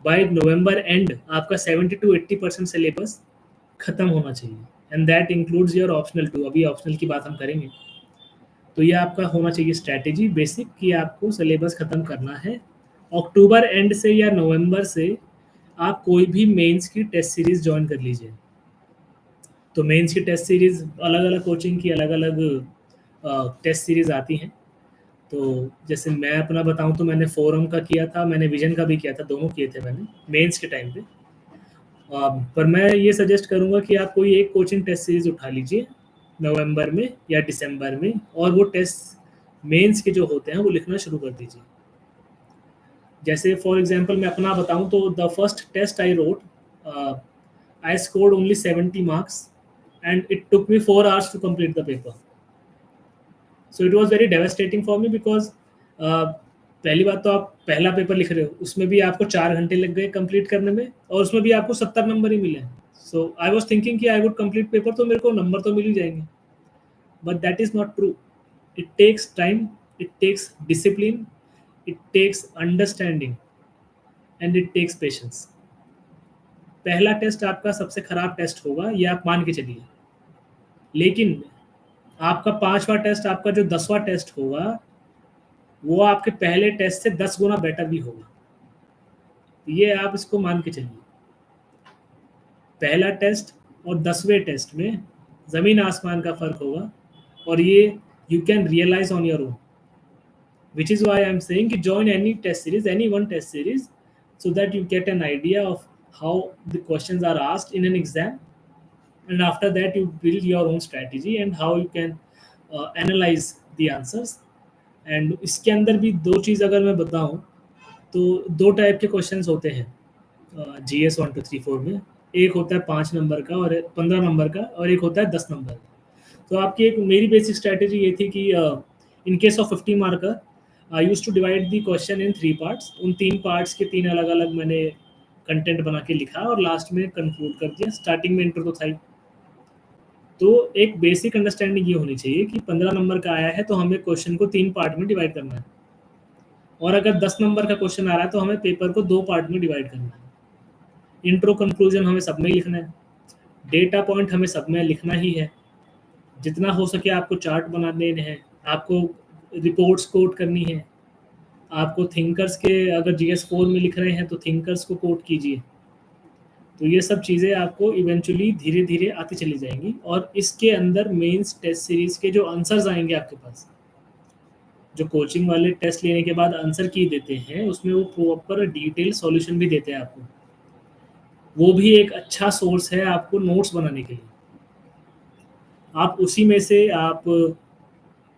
[SPEAKER 1] by November end आपका 70 to 80% सिलेबस खत्म होना चाहिए, and that includes your optional 2। अभी optional की बात हम करेंगे। तो ये आपका होना चाहिए स्ट्रैटेजी बेसिक, कि आपको सिलेबस ख़त्म करना है। अक्टूबर एंड से या नवंबर से आप कोई भी मेंस की टेस्ट सीरीज़ ज्वाइन कर लीजिए। तो मेंस की टेस्ट सीरीज़ अलग अलग कोचिंग की अलग अलग टेस्ट सीरीज़ आती हैं। तो जैसे मैं अपना बताऊं तो मैंने फोरम का किया था, मैंने विजन का भी किया था, दोनों किए थे मैंने मेंस के टाइम पे। पर मैं ये सजेस्ट करूंगा कि आप कोई एक कोचिंग टेस्ट सीरीज़ उठा लीजिए नवंबर में या दिसंबर में, और वो टेस्ट मेंस के जो होते हैं वो लिखना शुरू कर दीजिए। जैसे फॉर एग्जांपल मैं अपना बताऊं तो the first test I wrote, I scored only 70 marks and it took me 4 hours to complete the paper. So it was very devastating for me because पहली बात तो आप पहला पेपर लिख रहे हो, उसमें भी आपको 4 घंटे लग गए कंप्लीट करने में, और उसमें भी आपको 70 नंबर ही मिले। सो आई वाज थिंकिंग कि आई वुड कंप्लीट पेपर तो मेरे को नंबर तो मिल ही जाएंगे, but that is not true. It takes time, it takes discipline, it takes understanding, and it takes patience. पहला टेस्ट आपका सबसे खराब टेस्ट होगा, ये आप मान के चलिए, लेकिन आपका 5वां टेस्ट, आपका जो 10वां टेस्ट होगा, वो आपके पहले टेस्ट से 10 गुना बेटर भी होगा। ये आप इसको मान के चलिए। पहला टेस्ट और 10वें टेस्ट में ज़मीन आसमान का फ़र्क होगा, और ये you can realise on your own, which is why I am saying कि join any test series, any one test series, so that you get an idea of how the questions are asked in an exam, and after that you build your own strategy and how you can analyze the answers. And इसके अंदर भी दो चीज़ अगर मैं बताऊं, तो 2 type के questions होते हैं जीएस 1 2 3 4 में। एक होता है 5 नंबर का और 15 नंबर का, और एक होता है 10 नंबर का। तो आपकी एक मेरी बेसिक स्ट्रैटेजी ये थी कि in case of 50 marker I used to divide the question in 3 parts. उन 3 पार्ट्स के 3 अलग-अलग मैंने कंटेंट बना के लिखा और लास्ट में कंक्लूड कर दिया। स्टार्टिंग में इंट्रो तो था ही। तो एक बेसिक अंडरस्टैंडिंग ये होनी चाहिए कि 15 नंबर का आया है तो हमें क्वेश्चन को 3 पार्ट में डिवाइड करना है, और अगर 10 नंबर का क्वेश्चन आ रहा है तो हमें पेपर को 2 पार्ट में डिवाइड करना है। इंट्रो कंक्लूजन हमें सब में ही लिखना है, डेटा पॉइंट हमें सब में लिखना ही है, जितना हो सके आपको चार्ट बनाने हैं, आपको रिपोर्ट्स कोट करनी है, आपको थिंकर्स के अगर जीएस 4 में लिख रहे हैं तो थिंकर्स को कोट कीजिए। तो ये सब चीज़ें आपको इवेंचुअली धीरे धीरे आती चली जाएंगी, और इसके अंदर मेंस टेस्ट सीरीज के जो आंसर्स आएंगे आपके पास, जो कोचिंग वाले टेस्ट लेने के बाद आंसर की देते हैं, उसमें वो प्रॉपर डिटेल सॉल्यूशन भी देते हैं आपको। वो भी एक अच्छा सोर्स है आपको नोट्स बनाने के लिए। आप उसी में से आप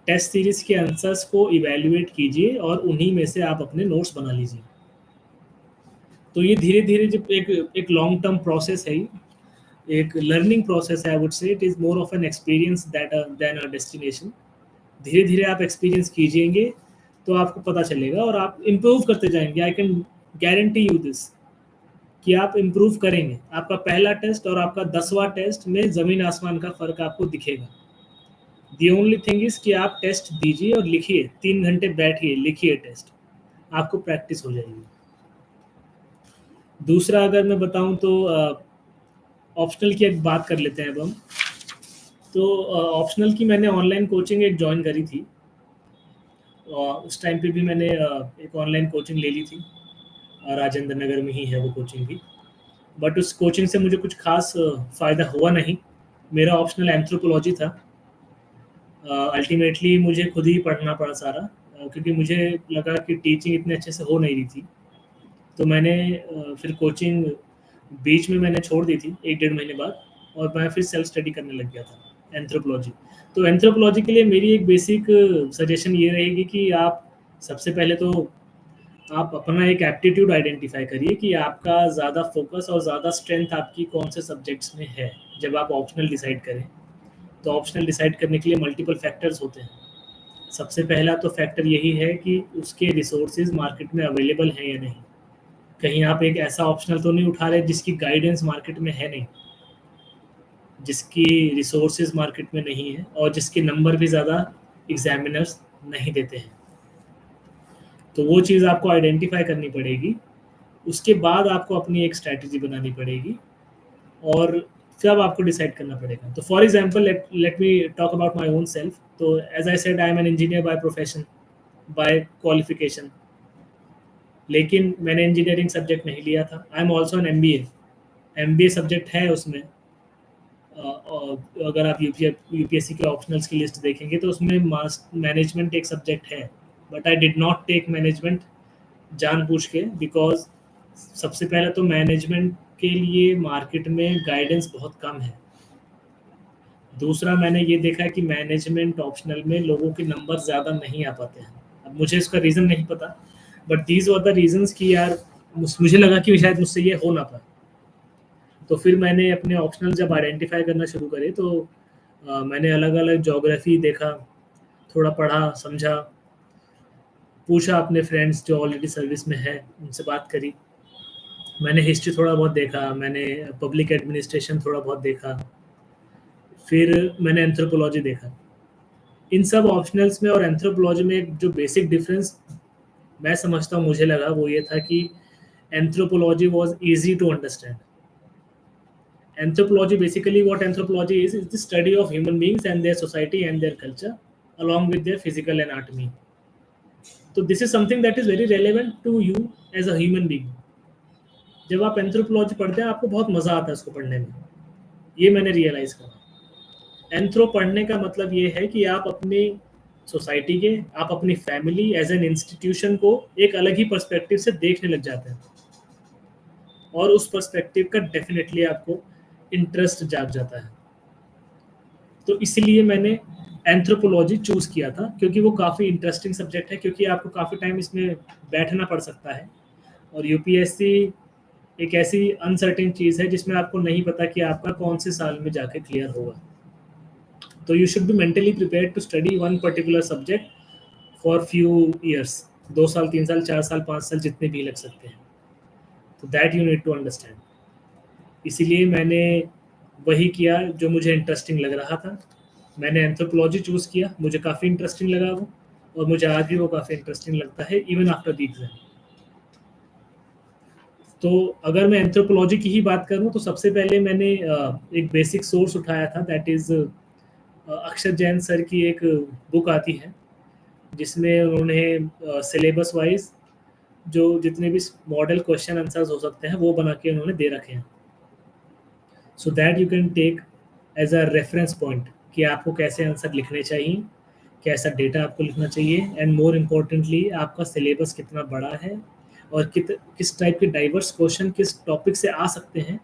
[SPEAKER 1] टेस्ट सीरीज के आंसर्स को इवैल्यूएट कीजिए और उन्हीं में से आप अपने नोट्स बना लीजिए। तो ये धीरे धीरे जब एक लॉन्ग टर्म प्रोसेस है, एक लर्निंग प्रोसेस है। I would say it is more of an experience that then a destination. धीरे धीरे आप एक्सपीरियंस कीजिएंगे तो आपको पता चलेगा और आप इम्प्रूव करते जाएंगे। I can guarantee you this कि आप इम्प्रूव करेंगे। आपका पहला टेस्ट और आपका 10वां टेस्ट में ज़मीन आसमान का फ़र्क आपको दिखेगा। दी ओनली थिंग इज़ कि आप टेस्ट दीजिए और लिखिए, 3 घंटे बैठिए, लिखिए टेस्ट, आपको प्रैक्टिस हो जाएगी। दूसरा अगर मैं बताऊं तो ऑप्शनल की एक बात कर लेते हैं अब हम। तो ऑप्शनल की मैंने ऑनलाइन कोचिंग एक ज्वाइन करी थी। उस टाइम पे भी मैंने एक ऑनलाइन कोचिंग ले ली थी, राजेंद्र नगर में ही है वो कोचिंग भी। बट उस कोचिंग से मुझे कुछ खास फ़ायदा हुआ नहीं। मेरा ऑप्शनल एंथ्रोपोलॉजी था। अल्टीमेटली मुझे खुद ही पढ़ना पड़ा सारा, क्योंकि मुझे लगा कि टीचिंग इतने अच्छे से हो नहीं रही थी। तो मैंने फिर कोचिंग बीच में मैंने छोड़ दी थी 1 डेढ़ महीने बाद, और मैं फिर सेल्फ स्टडी करने लग गया था एंथ्रोपोलॉजी। तो एंथ्रोपोलॉजी के लिए मेरी एक बेसिक सजेशन ये रहेगी कि आप सबसे पहले तो आप अपना एक एप्टीट्यूड आइडेंटिफाई करिए कि आपका ज़्यादा फोकस और ज़्यादा स्ट्रेंथ आपकी कौन से सब्जेक्ट्स में है। जब आप ऑप्शनल डिसाइड करें तो ऑप्शनल डिसाइड करने के लिए मल्टीपल फैक्टर्स होते हैं। सबसे पहला तो फैक्टर यही है कि उसके रिसोर्सेज मार्केट में अवेलेबल हैं या नहीं। कहीं आप एक ऐसा ऑप्शनल तो नहीं उठा रहे जिसकी गाइडेंस मार्केट में है नहीं, जिसकी रिसोर्सेज मार्केट में नहीं है, और जिसके नंबर भी ज़्यादा एग्जामिनर्स नहीं देते हैं। तो वो चीज़ आपको आइडेंटिफाई करनी पड़ेगी। उसके बाद आपको अपनी एक स्ट्रैटेजी बनानी पड़ेगी, और फिर आपको डिसाइड करना पड़ेगा। तो for example let me talk about my own self. तो as I said, I am an engineer by profession, by qualification, लेकिन मैंने इंजीनियरिंग सब्जेक्ट नहीं लिया था। I am also an MBA subject है उसमें। और अगर आप यूपीएससी के ऑप्शनल्स की लिस्ट देखेंगे तो उसमें मैनेजमेंट एक सब्जेक्ट है, but I did not take management जानबूझ के, बिकॉज सबसे पहले तो मैनेजमेंट के लिए मार्केट में गाइडेंस बहुत कम है। दूसरा, मैंने ये देखा कि मैनेजमेंट ऑप्शनल में लोगों के नंबर ज़्यादा नहीं आ पाते हैं। अब मुझे इसका रीज़न नहीं पता, but these were the reasons कि यार मुझे लगा कि शायद मुझसे ये हो ना पाए। तो फिर मैंने अपने ऑप्शनल जब आइडेंटिफाई करना शुरू करे तो मैंने अलग अलग जोग्राफी देखा, थोड़ा पढ़ा समझा, पूछा अपने फ्रेंड्स जो ऑलरेडी सर्विस में है उनसे बात करी। मैंने हिस्ट्री थोड़ा बहुत देखा, मैंने पब्लिक एडमिनिस्ट्रेशन थोड़ा बहुत देखा, फिर मैंने एंथ्रोपोलॉजी देखा। इन सब ऑप्शनल्स में और एंथ्रोपोलॉजी में एक जो बेसिक डिफरेंस मैं समझता हूँ मुझे लगा वो ये था कि anthropology was easy to understand. Anthropology, basically what anthropology is the study of human beings and their society and their culture along with their physical anatomy. So this is something that is very relevant to you as a human being. जब आप anthropology पढ़ते हैं आपको बहुत मज़ा आता है उसको पढ़ने में, ये मैंने रियलाइज़ करा। एंथ्रो पढ़ने का मतलब ये है कि आप अपनी सोसाइटी के, आप अपनी फैमिली एज एन इंस्टीट्यूशन को एक अलग ही पर्सपेक्टिव से देखने लग जाते हैं, और उस पर्सपेक्टिव का डेफिनेटली आपको इंटरेस्ट जाग जाता है। तो इसलिए मैंने एंथ्रोपोलॉजी चूज़ किया था, क्योंकि वो काफ़ी इंटरेस्टिंग सब्जेक्ट है, क्योंकि आपको काफ़ी टाइम इसमें बैठना पड़ सकता है, और यूपीएससी एक ऐसी अनसर्टेन चीज़ है जिसमें आपको नहीं पता कि आपका कौन से साल में जाके क्लियर होगा. तो you should be mentally prepared to study one particular subject for few years. 2 साल, 3 साल, 4 साल, 5 साल जितने भी लग सकते हैं. तो that you need to understand. इसीलिए मैंने वही किया जो मुझे इंटरेस्टिंग लग रहा था. मैंने एंथ्रोपोलॉजी चूज़ किया, मुझे काफ़ी इंटरेस्टिंग लगा वो, और मुझे आज भी वो काफ़ी इंटरेस्टिंग लगता है इवन आफ्टर द एग्जाम. तो अगर मैं एंथ्रोपोलॉजी की ही बात करूं तो सबसे पहले मैंने एक बेसिक सोर्स उठाया था, दैट इज़ अक्षर जैन सर की एक बुक आती है जिसमें उन्होंने सिलेबस वाइज जो जितने भी मॉडल क्वेश्चन आंसर्स हो सकते हैं वो बना के उन्होंने दे रखे हैं. So that you can take as a reference point कि आपको कैसे आंसर लिखने चाहिए, कैसा डेटा आपको लिखना चाहिए, एंड मोर इम्पोर्टेंटली आपका सिलेबस कितना बड़ा है और किस टाइप के डाइवर्स क्वेश्चन किस टॉपिक से आ सकते हैं.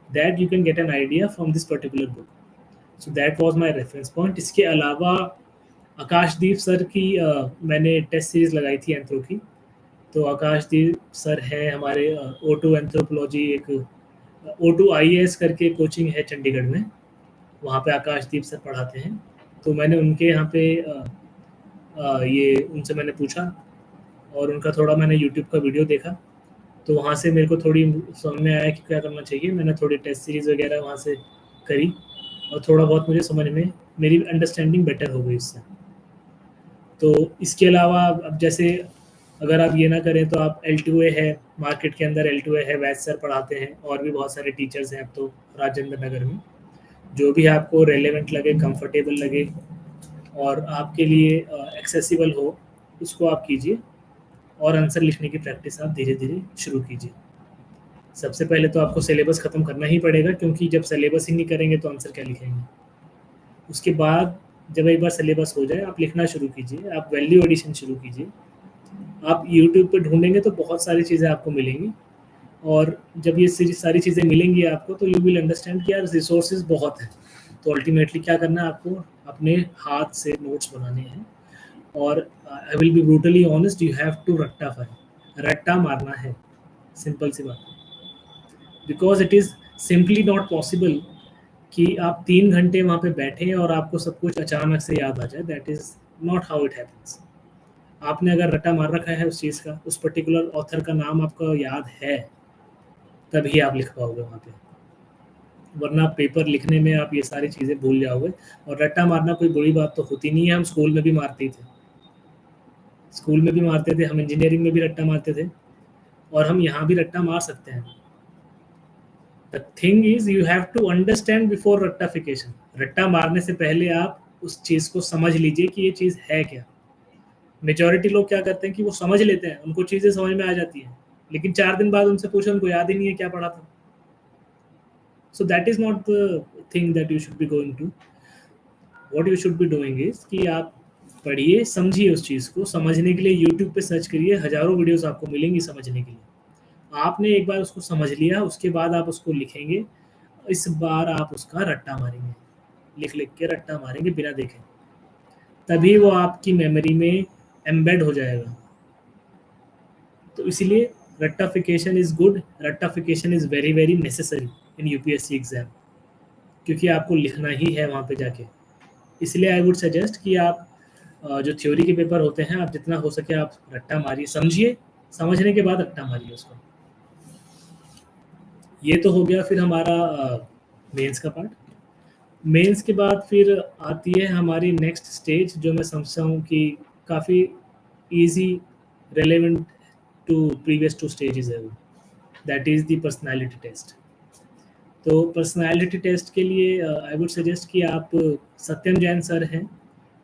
[SPEAKER 1] That you can get an idea from this particular book. So that was my reference point. इसके अलावा आकाशदीप सर की मैंने टेस्ट सीरीज लगाई थी एंथ्रो की. तो आकाशदीप सर हैं हमारे O2 एंथ्रोपोलॉजी, एक O2 IAS करके कोचिंग है चंडीगढ़ में, वहाँ पे आकाशदीप सर पढ़ाते हैं. तो मैंने उनके यहाँ पे ये उनसे मैंने पूछा और उनका थोड़ा मैंने यूट्यूब का वीडियो देखा. तो वहाँ से मेरे को थोड़ी समझ में आया कि क्या करना चाहिए. मैंने थोड़ी टेस्ट सीरीज़ वगैरह वहाँ से करी और थोड़ा बहुत मुझे समझ में, मेरी अंडरस्टैंडिंग बेटर हो गई उससे. तो इसके अलावा अब जैसे अगर आप ये ना करें तो आप L2A है, मार्केट के अंदर L2A है, वैस सर पढ़ाते हैं, और भी बहुत सारे टीचर्स हैं अब तो राजेंद्र नगर में. जो भी आपको रेलेवेंट लगे, कंफर्टेबल लगे और आपके लिए एक्सेसिबल हो, उसको आप कीजिए और आंसर लिखने की प्रैक्टिस आप धीरे धीरे शुरू कीजिए. सबसे पहले तो आपको सिलेबस ख़त्म करना ही पड़ेगा, क्योंकि जब सिलेबस ही नहीं करेंगे तो आंसर क्या लिखेंगे. उसके बाद जब एक बार सिलेबस हो जाए आप लिखना शुरू कीजिए, आप वैल्यू एडिशन शुरू कीजिए. आप यूट्यूब पे ढूंढेंगे तो बहुत सारी चीज़ें आपको मिलेंगी, और जब ये सारी चीज़ें मिलेंगी आपको तो यू विल अंडरस्टैंड कि यार रिसोर्सेज बहुत हैं. तो अल्टीमेटली क्या करना है आपको, अपने हाथ से नोट्स बनाने हैं. और I will be brutally honest, you have to रट्टा मारना है. सिंपल सी बात. Because it is simply not possible कि आप 3 घंटे वहाँ पे बैठे और आपको सब कुछ अचानक से याद आ जाए. That is not how it happens. आपने अगर रट्टा मार रखा है उस चीज़ का, उस पर्टिकुलर ऑथर का नाम आपका याद है, तभी आप लिख पाओगे वहाँ पे. वरना पेपर लिखने में आप ये सारी चीज़ें भूल जाओगे. और रट्टा मारना कोई बुरी बात तो होती नहीं है, हम स्कूल में भी मारते थे. स्कूल में भी मारते थे, हम इंजीनियरिंग में भी रट्टा मारते थे, और हम यहाँ भी रट्टा मार सकते हैं. The thing is you have to understand before रट्टाफिकेशन. रट्टा मारने से पहले आप उस चीज़ को समझ लीजिए कि ये चीज़ है क्या. मेजॉरिटी लोग क्या करते हैं कि वो समझ लेते हैं, उनको चीज़ें समझ में आ जाती हैं, लेकिन 4 दिन बाद उनसे पूछो, उनको याद ही नहीं है क्या पढ़ा था. So that is not the thing that you should be going to. What you should be doing is कि आप पढ़िए, समझिए. उस चीज़ को समझने के लिए यूट्यूब पे सर्च करिए, हज़ारों वीडियोस आपको मिलेंगी समझने के लिए. आपने एक बार उसको समझ लिया, उसके बाद आप उसको लिखेंगे. इस बार आप उसका रट्टा मारेंगे, लिख लिख के रट्टा मारेंगे बिना देखे, तभी वो आपकी मेमोरी में एम्बेड हो जाएगा. तो इसीलिए रट्टाफिकेशन इज़ गुड, रट्टाफिकेशन is very very necessary in UPSC exam, क्योंकि आपको लिखना ही है वहाँ पे जाके. इसलिए आई वुड सजेस्ट कि आप जो थ्योरी के पेपर होते हैं, आप जितना हो सके आप रट्टा मारिए, समझिए, समझने के बाद रट्टा मारिए उसको. ये तो हो गया फिर हमारा मेंस का पार्ट. मेंस के बाद फिर आती है हमारी नेक्स्ट स्टेज, जो मैं समझता हूँ कि काफ़ी easy, relevant to previous 2 stages है वो. That is the personality test. तो पर्सनालिटी टेस्ट के लिए आई वुड सजेस्ट कि आप सत्यम जैन सर हैं,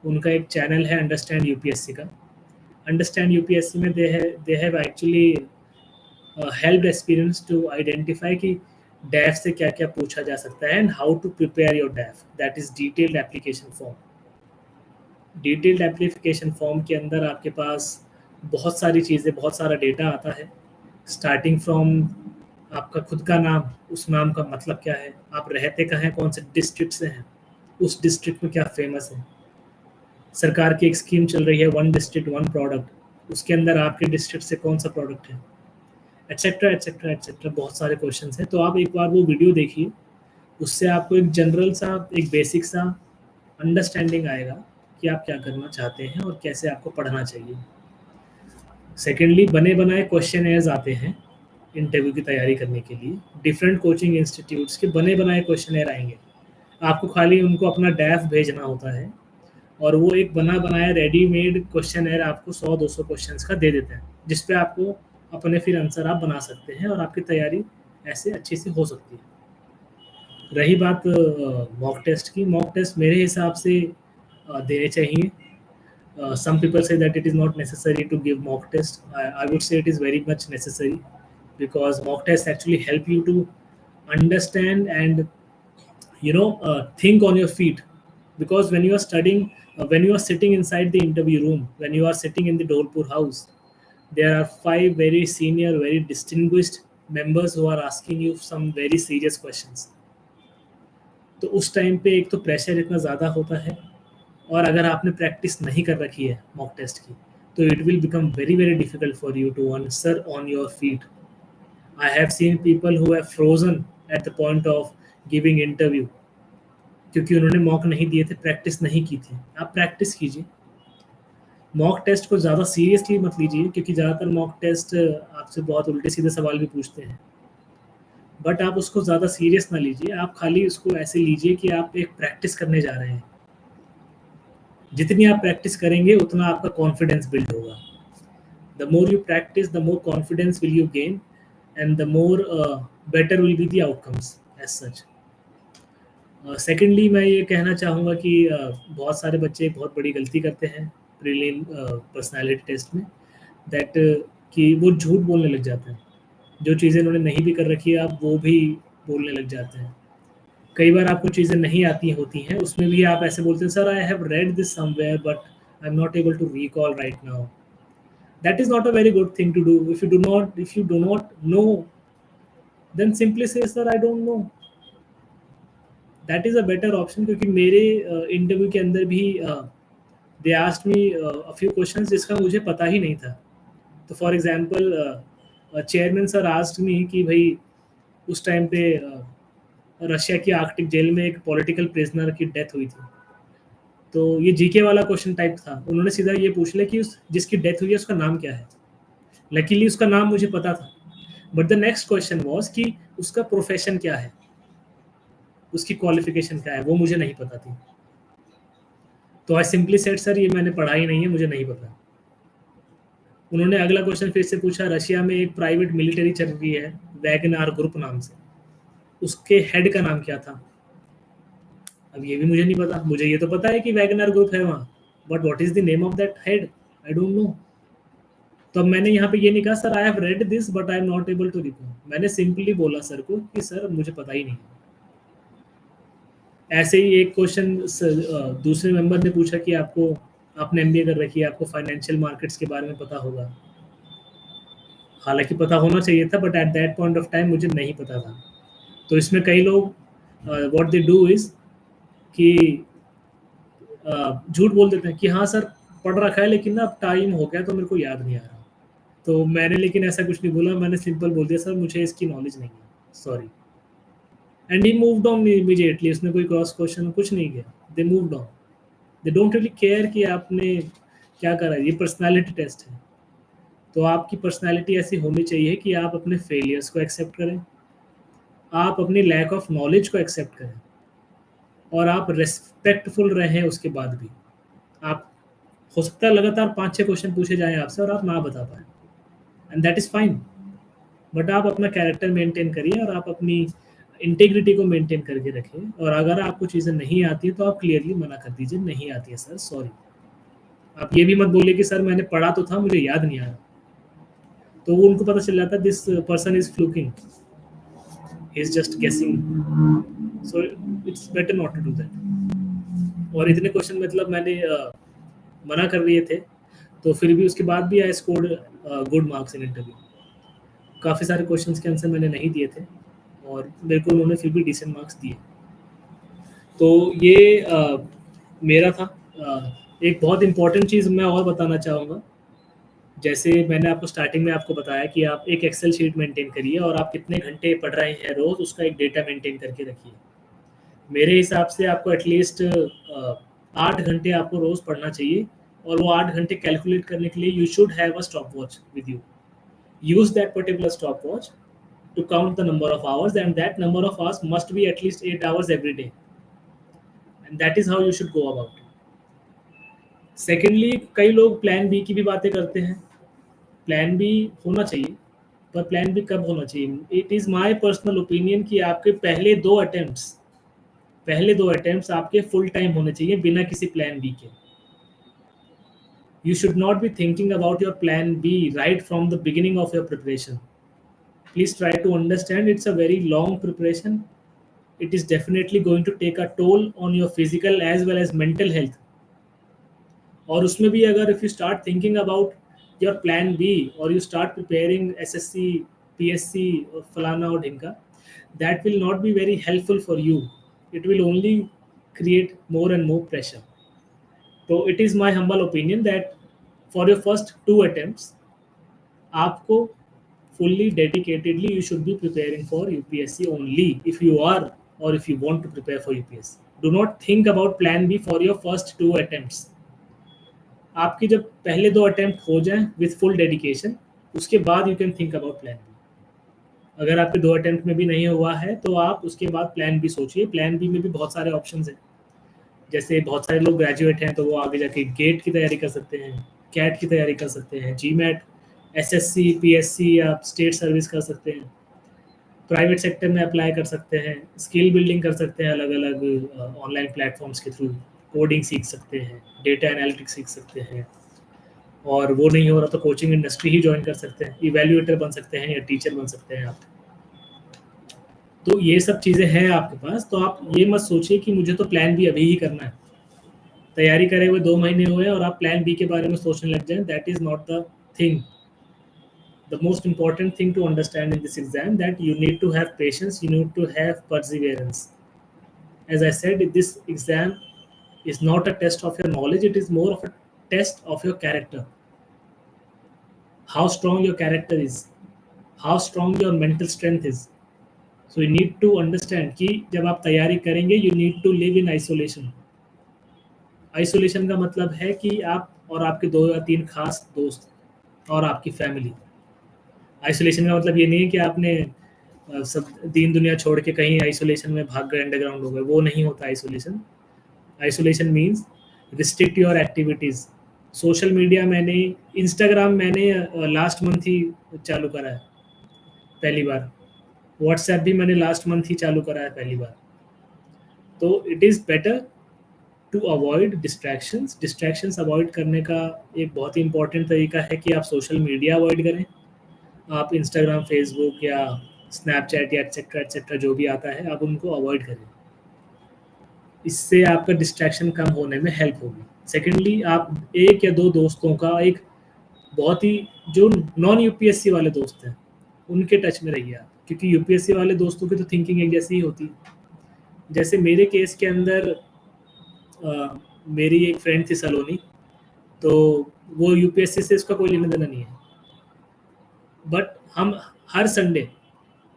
[SPEAKER 1] उनका एक चैनल है अंडरस्टैंड यूपीएससी का. अंडरस्टैंड यूपीएससी में they have actually help experience to identify कि डैफ से क्या क्या पूछा जा सकता है and how to prepare your DAF. That is detailed application form. Detailed application form के अंदर आपके पास बहुत सारी चीज़ें, बहुत सारा डेटा आता है. स्टार्टिंग फ्रॉम आपका खुद का नाम, उस नाम का मतलब क्या है, आप रहते कहाँ हैं, कौन से डिस्ट्रिक्ट से हैं, उस डिस्ट्रिक्ट में क्या फेमस है. सरकार की एक स्कीम चल रही है 1 डिस्ट्रिक्ट 1 प्रोडक्ट, उसके अंदर आपके डिस्ट्रिक्ट से कौन सा प्रोडक्ट है. एटसेट्रा एटसेट्रा एटसेट्रा, बहुत सारे क्वेश्चन हैं। तो आप एक बार वो वीडियो देखिए, उससे आपको एक जनरल सा, एक बेसिक सा अंडरस्टैंडिंग आएगा कि आप क्या करना चाहते हैं और कैसे आपको पढ़ना चाहिए। सेकेंडली, बने बनाए क्वेश्चन एयर्स आते हैं इंटरव्यू की तैयारी करने के लिए। डिफरेंट कोचिंग इंस्टीट्यूट्स के बने बनाए क्वेश्चन एयर आएंगे, आपको खाली उनको अपना डैफ भेजना होता है और वो एक बना बनाया रेडीमेड क्वेश्चन एयर आपको 100-200 क्वेश्चंस का दे देते हैं, जिस पे आपको अपने फिर आंसर आप बना सकते हैं और आपकी तैयारी ऐसे अच्छी से हो सकती है। रही बात मॉक टेस्ट की, मॉक टेस्ट मेरे हिसाब से देने चाहिए। Some people say that it is not necessary to give mock test. I would say it is very much necessary, because mock tests actually help you to understand and think on your feet. Because when you are studying, when you are sitting inside the interview room, when you are sitting in the Dolpur house, there are 5 very senior, very distinguished members who are asking you some very serious questions. तो उस time पे एक तो pressure इतना ज़्यादा होता है, और अगर आपने प्रैक्टिस नहीं कर रखी है मॉक टेस्ट की, तो it will become very very difficult for you to answer on your feet. I have seen people who have frozen at the point of giving interview, क्योंकि उन्होंने मॉक नहीं दिए थे, प्रैक्टिस नहीं की थी। आप प्रैक्टिस कीजिए, मॉक टेस्ट को ज़्यादा सीरियसली मत लीजिए, क्योंकि ज़्यादातर मॉक टेस्ट आपसे बहुत उल्टे सीधे सवाल भी पूछते हैं, बट आप उसको ज़्यादा सीरियस ना लीजिए। आप खाली उसको ऐसे लीजिए कि आप एक प्रैक्टिस करने जा रहे हैं। जितनी आप प्रैक्टिस करेंगे उतना आपका कॉन्फिडेंस बिल्ड होगा। The more you practice, the more confidence will you gain, and the more better will be the outcomes as such. Secondly, मैं ये कहना चाहूँगा कि बहुत सारे बच्चे बहुत बड़ी गलती करते हैं प्रीलिम पर्सनालिटी टेस्ट में, दैट कि वो झूठ बोलने लग जाते हैं। जो चीज़ें उन्होंने नहीं भी कर रखी है, आप वो भी बोलने लग जाते हैं। कई बार आपको चीज़ें नहीं आती होती हैं, उसमें भी आप ऐसे बोलते हैं, sir I have read this somewhere but I am not able to recall right now. That is not a very good thing to do. If you do not know, then simply say sir I don't know. That is a better option, क्योंकि मेरे interview के अंदर भी they asked me a few questions जिसका मुझे पता ही नहीं था। तो for example, chairman sir asked मी कि भाई उस टाइम पे रशिया की आर्कटिक जेल में एक पॉलिटिकल प्रिजनर की डेथ हुई थी। तो ये जीके वाला क्वेश्चन टाइप था। उन्होंने सीधा ये पूछ लिया कि उस जिसकी डेथ हुई है उसका नाम क्या है। लकीली उसका नाम मुझे पता था, but the next question was कि उसका प्रोफेशन क्या है, उसकी क्वालिफिकेशन क्या है, वो मुझे नहीं पता थी। तो आई सिंपली सेड, सर ये मैंने पढ़ा ही नहीं है, मुझे नहीं पता। उन्होंने अगला क्वेश्चन फिर से पूछा, रशिया में एक प्राइवेट मिलिट्री चल रही है वैगनर ग्रुप नाम से, उसके हेड का नाम क्या था। अब ये भी मुझे नहीं पता। मुझे ये तो पता है कि वैगनर ग्रुप है वहाँ, but what is the name of that head, I don't know. तो अब मैंने यहाँ पे ये नहीं कहा sir I have read this but I am not able to recall. मैंने सिंपली बोला सर को कि सर मुझे पता ही नहीं। ऐसे ही एक क्वेश्चन दूसरे मेंबर ने पूछा कि आपने एमबीए कर रखी है, आपको फाइनेंशियल मार्केट्स के बारे में पता होगा। हालांकि पता होना चाहिए था, but at that point of time मुझे नहीं पता था। तो इसमें कई लोग व्हाट दे डू इज कि झूठ बोल देते हैं कि हाँ सर पढ़ रखा है, लेकिन ना अब टाइम हो गया तो मेरे को याद नहीं आ रहा। तो मैंने लेकिन ऐसा कुछ नहीं बोला, मैंने सिंपल बोल दिया सर मुझे इसकी नॉलेज नहीं है, sorry. And he moved on immediately. उसने कोई क्रॉस क्वेश्चन कुछ नहीं किया, they moved on. They don't really care कि आपने क्या करा। ये पर्सनालिटी टेस्ट है, तो आपकी पर्सनालिटी ऐसी होनी चाहिए कि आप अपने फेलियर्स को एक्सेप्ट करें, आप अपनी लैक ऑफ नॉलेज को एक्सेप्ट करें, और आप रेस्पेक्टफुल रहें उसके बाद भी। आप हो सकता है लगातार 5-6 क्वेश्चन पूछे जाएँ आपसे और आप ना बता पाएँ, and that is fine. But आप अपना कैरेक्टर मेंटेन करिए और आप अपनी इंटीग्रिटी को मेंटेन करके रखें। और अगर आपको चीज़ें नहीं आती हैं तो आप क्लियरली मना कर दीजिए, नहीं आती है सर, सॉरी। आप ये भी मत बोलिए कि सर मैंने पढ़ा तो था, मुझे याद नहीं आ रहा। तो वो उनको पता चल जाता है this person is fluking, he is just guessing. So it's better not to do that. और इतने क्वेश्चन मतलब मैंने मना कर दिए थे, तो फिर भी उसके बाद भी I scored good marks in interview. काफ़ी सारे क्वेश्चंस के आंसर मैंने नहीं दिए थे और मेरे को उन्होंने फिर भी डिसेंट मार्क्स दिए। तो ये मेरा था। एक बहुत इम्पोर्टेंट चीज़ मैं और बताना चाहूँगा जैसे मैंने आपको स्टार्टिंग में आपको बताया कि आप एक एक्सेल शीट मेंटेन करिए और आप कितने घंटे पढ़ रहे हैं रोज, उसका एक डेटा मेंटेन करके रखिए। मेरे हिसाब से आपको एटलीस्ट 8 घंटे आपको रोज पढ़ना चाहिए, और वो 8 घंटे कैलकुलेट करने के लिए you should have a stop watch with you. Use that particular stop watch to count the number of hours, and that number of hours must be at least 8 hours every day, and that is how you should go about it. Secondly, कई लोग plan B की भी बातें करते हैं। Plan B होना चाहिए, पर प्लान बी कब होना चाहिए? It is my personal opinion कि आपके पहले दो अटेम्प्ट्स आपके फुल टाइम होने चाहिए बिना किसी प्लान बी के। You should not be thinking about your plan B right from the beginning of your preparation. Please try to understand it's a very long preparation. It is definitely going to take a toll on your physical as well as mental health. और उसमें भी अगर if you start thinking about your plan B or you start preparing SSC, PSC और फलाना और ढिमका, that will not be very helpful for you. It will only create more and more pressure. So it is my humble opinion that for your first 2 attempts, आपको fully dedicatedly you should be preparing for UPSC only if you are or if you want to prepare for UPSC. Do not think about plan B for your first 2 attempts. आपकी जब पहले 2 attempt हो जाएं with full dedication, उसके बाद you can think about plan B. अगर आपके 2 attempt में भी नहीं हुआ है तो आप उसके बाद प्लान बी सोचिए। प्लान बी में भी बहुत सारे ऑप्शन हैं। जैसे बहुत सारे लोग ग्रेजुएट हैं तो वो आगे जाके गेट की तैयारी कर सकते हैं, कैट की तैयारी कर सकते हैं, जीमैट, एसएससी, पीएससी या स्टेट सर्विस कर सकते हैं, प्राइवेट सेक्टर में अप्लाई कर सकते हैं, स्किल बिल्डिंग कर सकते हैं अलग अलग ऑनलाइन प्लेटफॉर्म्स के थ्रू, कोडिंग सीख सकते हैं, डेटा एनालिटिक्स सीख सकते हैं, और वो नहीं हो रहा तो कोचिंग इंडस्ट्री ही ज्वाइन कर सकते हैं, इवैल्यूएटर बन सकते हैं या टीचर बन सकते हैं आप। तो ये सब चीज़ें हैं आपके पास, तो आप ये मत सोचिए कि मुझे तो प्लान बी अभी ही करना है। तैयारी करे हुए 2 महीने हुए और आप प्लान बी के बारे में सोचने लग जाएं, that is not the thing. The most important thing to understand in this exam that you need to have patience, you need to have perseverance. As I said, this exam is not a test of your knowledge, it is more of a test of your character. How strong your character is, how strong your mental strength is. So you need to understand कि जब आप तैयारी करेंगे you need to live in isolation. Isolation का मतलब है कि आप और आपके 2 या 3 खास दोस्त और आपकी फैमिली। आइसोलेशन का मतलब ये नहीं है कि आपने सब दीन दुनिया छोड़ के कहीं आइसोलेशन में भाग गए, अंडरग्राउंड हो गए, वो नहीं होता isolation. Isolation means restrict your activities. Social media मैंने, इंस्टाग्राम मैंने लास्ट मंथ ही चालू करा है पहली बार, व्हाट्सएप भी मैंने लास्ट मंथ ही चालू करा है पहली बार। तो it is better to avoid distractions. Distractions avoid करने का एक बहुत ही इंपॉर्टेंट तरीका है कि आप सोशल मीडिया अवॉइड करें। आप इंस्टाग्राम, फेसबुक या स्नैपचैट या एटसेट्रा जो भी आता है, आप उनको अवॉइड करें। इससे आपका डिस्ट्रैक्शन कम होने में हेल्प होगी। सेकेंडली, आप 1 या 2 दोस्तों का, एक बहुत ही जो नॉन यूपीएससी वाले दोस्त हैं, उनके टच में रहिए आप, क्योंकि यूपीएससी वाले दोस्तों की तो थिंकिंग एक जैसी ही होती है। जैसे मेरे केस के अंदर मेरी एक फ्रेंड थी सलोनी, तो वो यूपीएससी से उसका कोई लेना देना नहीं है, बट हम हर Sunday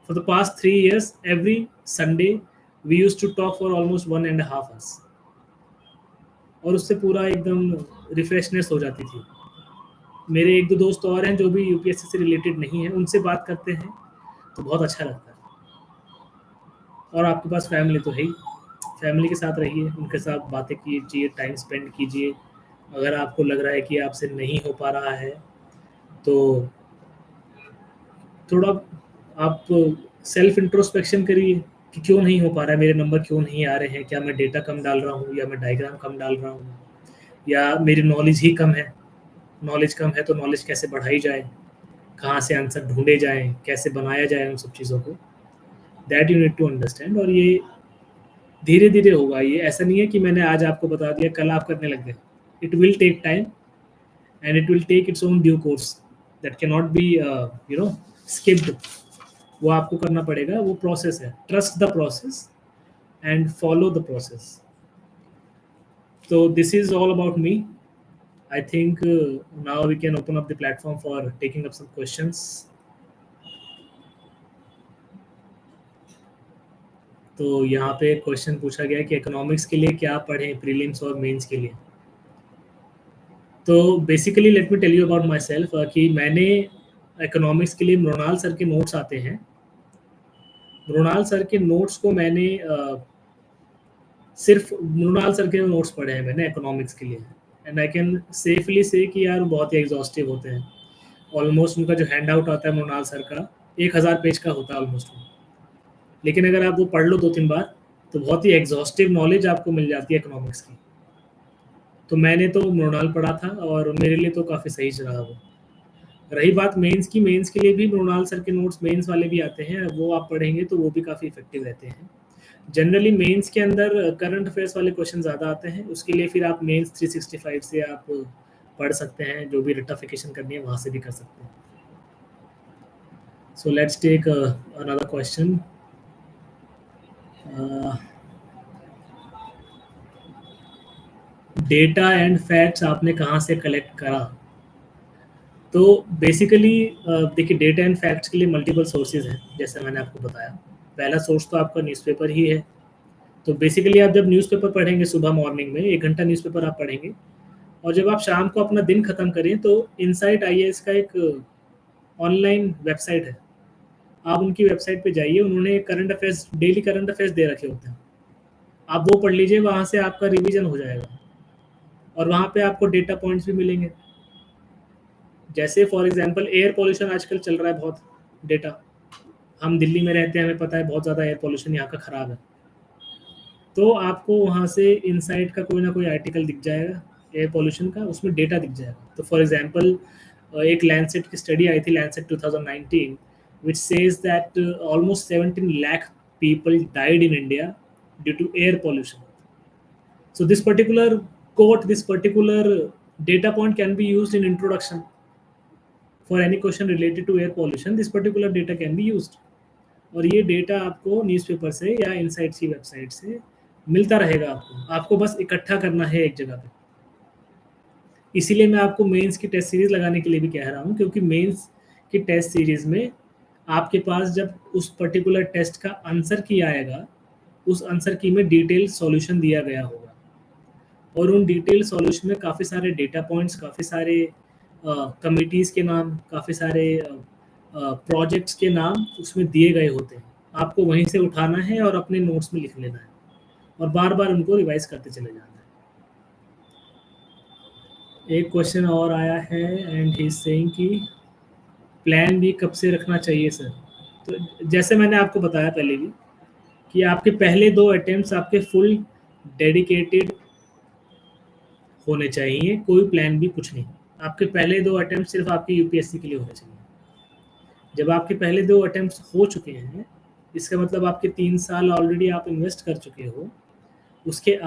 [SPEAKER 1] for the past 3 years every Sunday we used to talk for almost 1.5 hours, और उससे पूरा एकदम रिफ्रेशनेस हो जाती थी। मेरे 1-2 दोस्त और हैं जो भी यूपीएससी से रिलेटेड नहीं है, उनसे बात करते हैं तो बहुत अच्छा लगता है। और आपके पास फैमिली तो है ही, फैमिली के साथ रहिए, उनके साथ बातें कीजिए, टाइम स्पेंड कीजिए। अगर आपको लग रहा है कि आपसे नहीं हो पा रहा है तो थोड़ा आप सेल्फ इंट्रोस्पेक्शन करिए कि क्यों नहीं हो पा रहा है, मेरे नंबर क्यों नहीं आ रहे हैं, क्या मैं डेटा कम डाल रहा हूँ या मैं डायग्राम कम डाल रहा हूँ, या मेरी नॉलेज ही कम है। नॉलेज कम है तो नॉलेज कैसे बढ़ाई जाए, कहाँ से आंसर ढूंढे जाएँ, कैसे बनाया जाए उन सब चीज़ों को, that you need to understand. और ये धीरे धीरे होगा, ये ऐसा नहीं है कि मैंने आज आपको बता दिया कल आप करने लग गए। It will take time and it will take its own due course that can not be skipped. वो आपको करना पड़ेगा, वो प्रोसेस है। Trust the process and follow the process. तो this is all about me. I think now we can open up the platform for taking up some questions. तो यहाँ पे क्वेश्चन पूछा गया कि इकोनॉमिक्स के लिए क्या पढ़ें प्रीलिम्स और मेंस के लिए। तो basically let me tell you about myself कि मैंने इकोनॉमिक्स के लिए मृणाल सर के नोट्स आते हैं। मृणाल सर के नोट्स को मैंने सिर्फ मृणाल सर के नोट्स पढ़े हैं मैंने इकोनॉमिक्स के लिए, एंड आई कैन सेफली से कि यार बहुत ही एग्जॉस्टिव होते हैं। ऑलमोस्ट उनका जो हैंड आउट आता है मृणाल सर का 1000 पेज का होता है ऑलमोस्ट, लेकिन अगर आप वो पढ़ लो 2-3 बार तो बहुत ही एग्जॉस्टिव नॉलेज आपको मिल जाती है इकोनॉमिक्स की। तो मैंने तो मृणाल पढ़ा था और मेरे लिए तो काफ़ी सही रहा वो। रही बात मेंस की, मेंस के लिए भी मृणाल सर के नोट्स मेंस वाले भी आते हैं, वो आप पढ़ेंगे तो वो भी काफ़ी इफेक्टिव रहते हैं। जनरली मेंस के अंदर करंट अफेयर्स वाले क्वेश्चन ज़्यादा आते हैं, उसके लिए फिर आप मेंस 365 से आप पढ़ सकते हैं, जो भी रेक्टिफिकेशन करनी है वहाँ से भी कर सकते हैं। So let's take another question. Data and facts आपने कहाँ से कलेक्ट करा? तो बेसिकली देखिए, डेटा एंड फैक्ट्स के लिए मल्टीपल सोर्सेज हैं, जैसे मैंने आपको बताया। पहला सोर्स तो आपका न्यूज़पेपर ही है। तो बेसिकली आप जब न्यूज़पेपर पढ़ेंगे सुबह मॉर्निंग में 1 घंटा न्यूज़पेपर आप पढ़ेंगे, और जब आप शाम को अपना दिन खत्म करें तो इनसाइट आईएएस का एक ऑनलाइन वेबसाइट है, आप उनकी वेबसाइट पे जाइए, उन्होंने current affairs, daily current affairs दे रखे होते हैं, आप वो पढ़ लीजिए, वहाँ से आपका रिवीजन हो जाएगा और वहाँ पे आपको डेटा पॉइंट्स भी मिलेंगे। जैसे फॉर एग्जांपल एयर पॉल्यूशन आजकल चल रहा है बहुत, डेटा, हम दिल्ली में रहते हैं, हमें पता है बहुत ज़्यादा एयर पॉल्यूशन यहाँ का ख़राब है, तो आपको वहाँ से इनसाइट का कोई ना कोई आर्टिकल दिख जाएगा एयर पॉल्यूशन का, उसमें डेटा दिख जाएगा। तो फॉर एग्जांपल एक लैंसेट की स्टडी आई थी, Lancet 2019, which says that almost 17 lakh people died in India due to air pollution. So this particular quote, this particular data point can be used in introduction for any question related to air pollution. This particular data can be used. और ये data आपको newspaper से या insights की website से मिलता रहेगा, आपको बस इकट्ठा करना है एक जगह पे। इसीलिए मैं आपको मेंस की टेस्ट सीरीज लगाने के लिए भी कह रहा हूँ, क्योंकि मेंस की टेस्ट सीरीज में आपके पास जब उस पर्टिकुलर टेस्ट का आंसर की आएगा, उस आंसर की में डिटेल सॉल्यूशन दिया गया होगा, और उन डिटेल सॉल्यूशन में काफ़ी सारे डेटा पॉइंट्स, काफ़ी सारे कमिटीज़ के नाम, काफ़ी सारे प्रोजेक्ट्स के नाम उसमें दिए गए होते हैं। आपको वहीं से उठाना है और अपने नोट्स में लिख लेना है और बार बार उनको रिवाइज करते चले जाना है। एक क्वेश्चन और आया है एंड ही इज सेइंग कि प्लान भी कब से रखना चाहिए सर? तो जैसे मैंने आपको बताया पहले भी कि आपके पहले 2 अटेम्प्ट्स आपके फुल डेडिकेटेड होने चाहिए, कोई प्लान भी कुछ नहीं। आपके पहले 2 अटेम्प्ट सिर्फ आपके यूपीएससी के लिए होने चाहिए। जब आपके पहले 2 अटेम्प्ट्स हो चुके हैं, इसका मतलब आपके 3 साल ऑलरेडी आप इन्वेस्ट कर चुके हो, उसके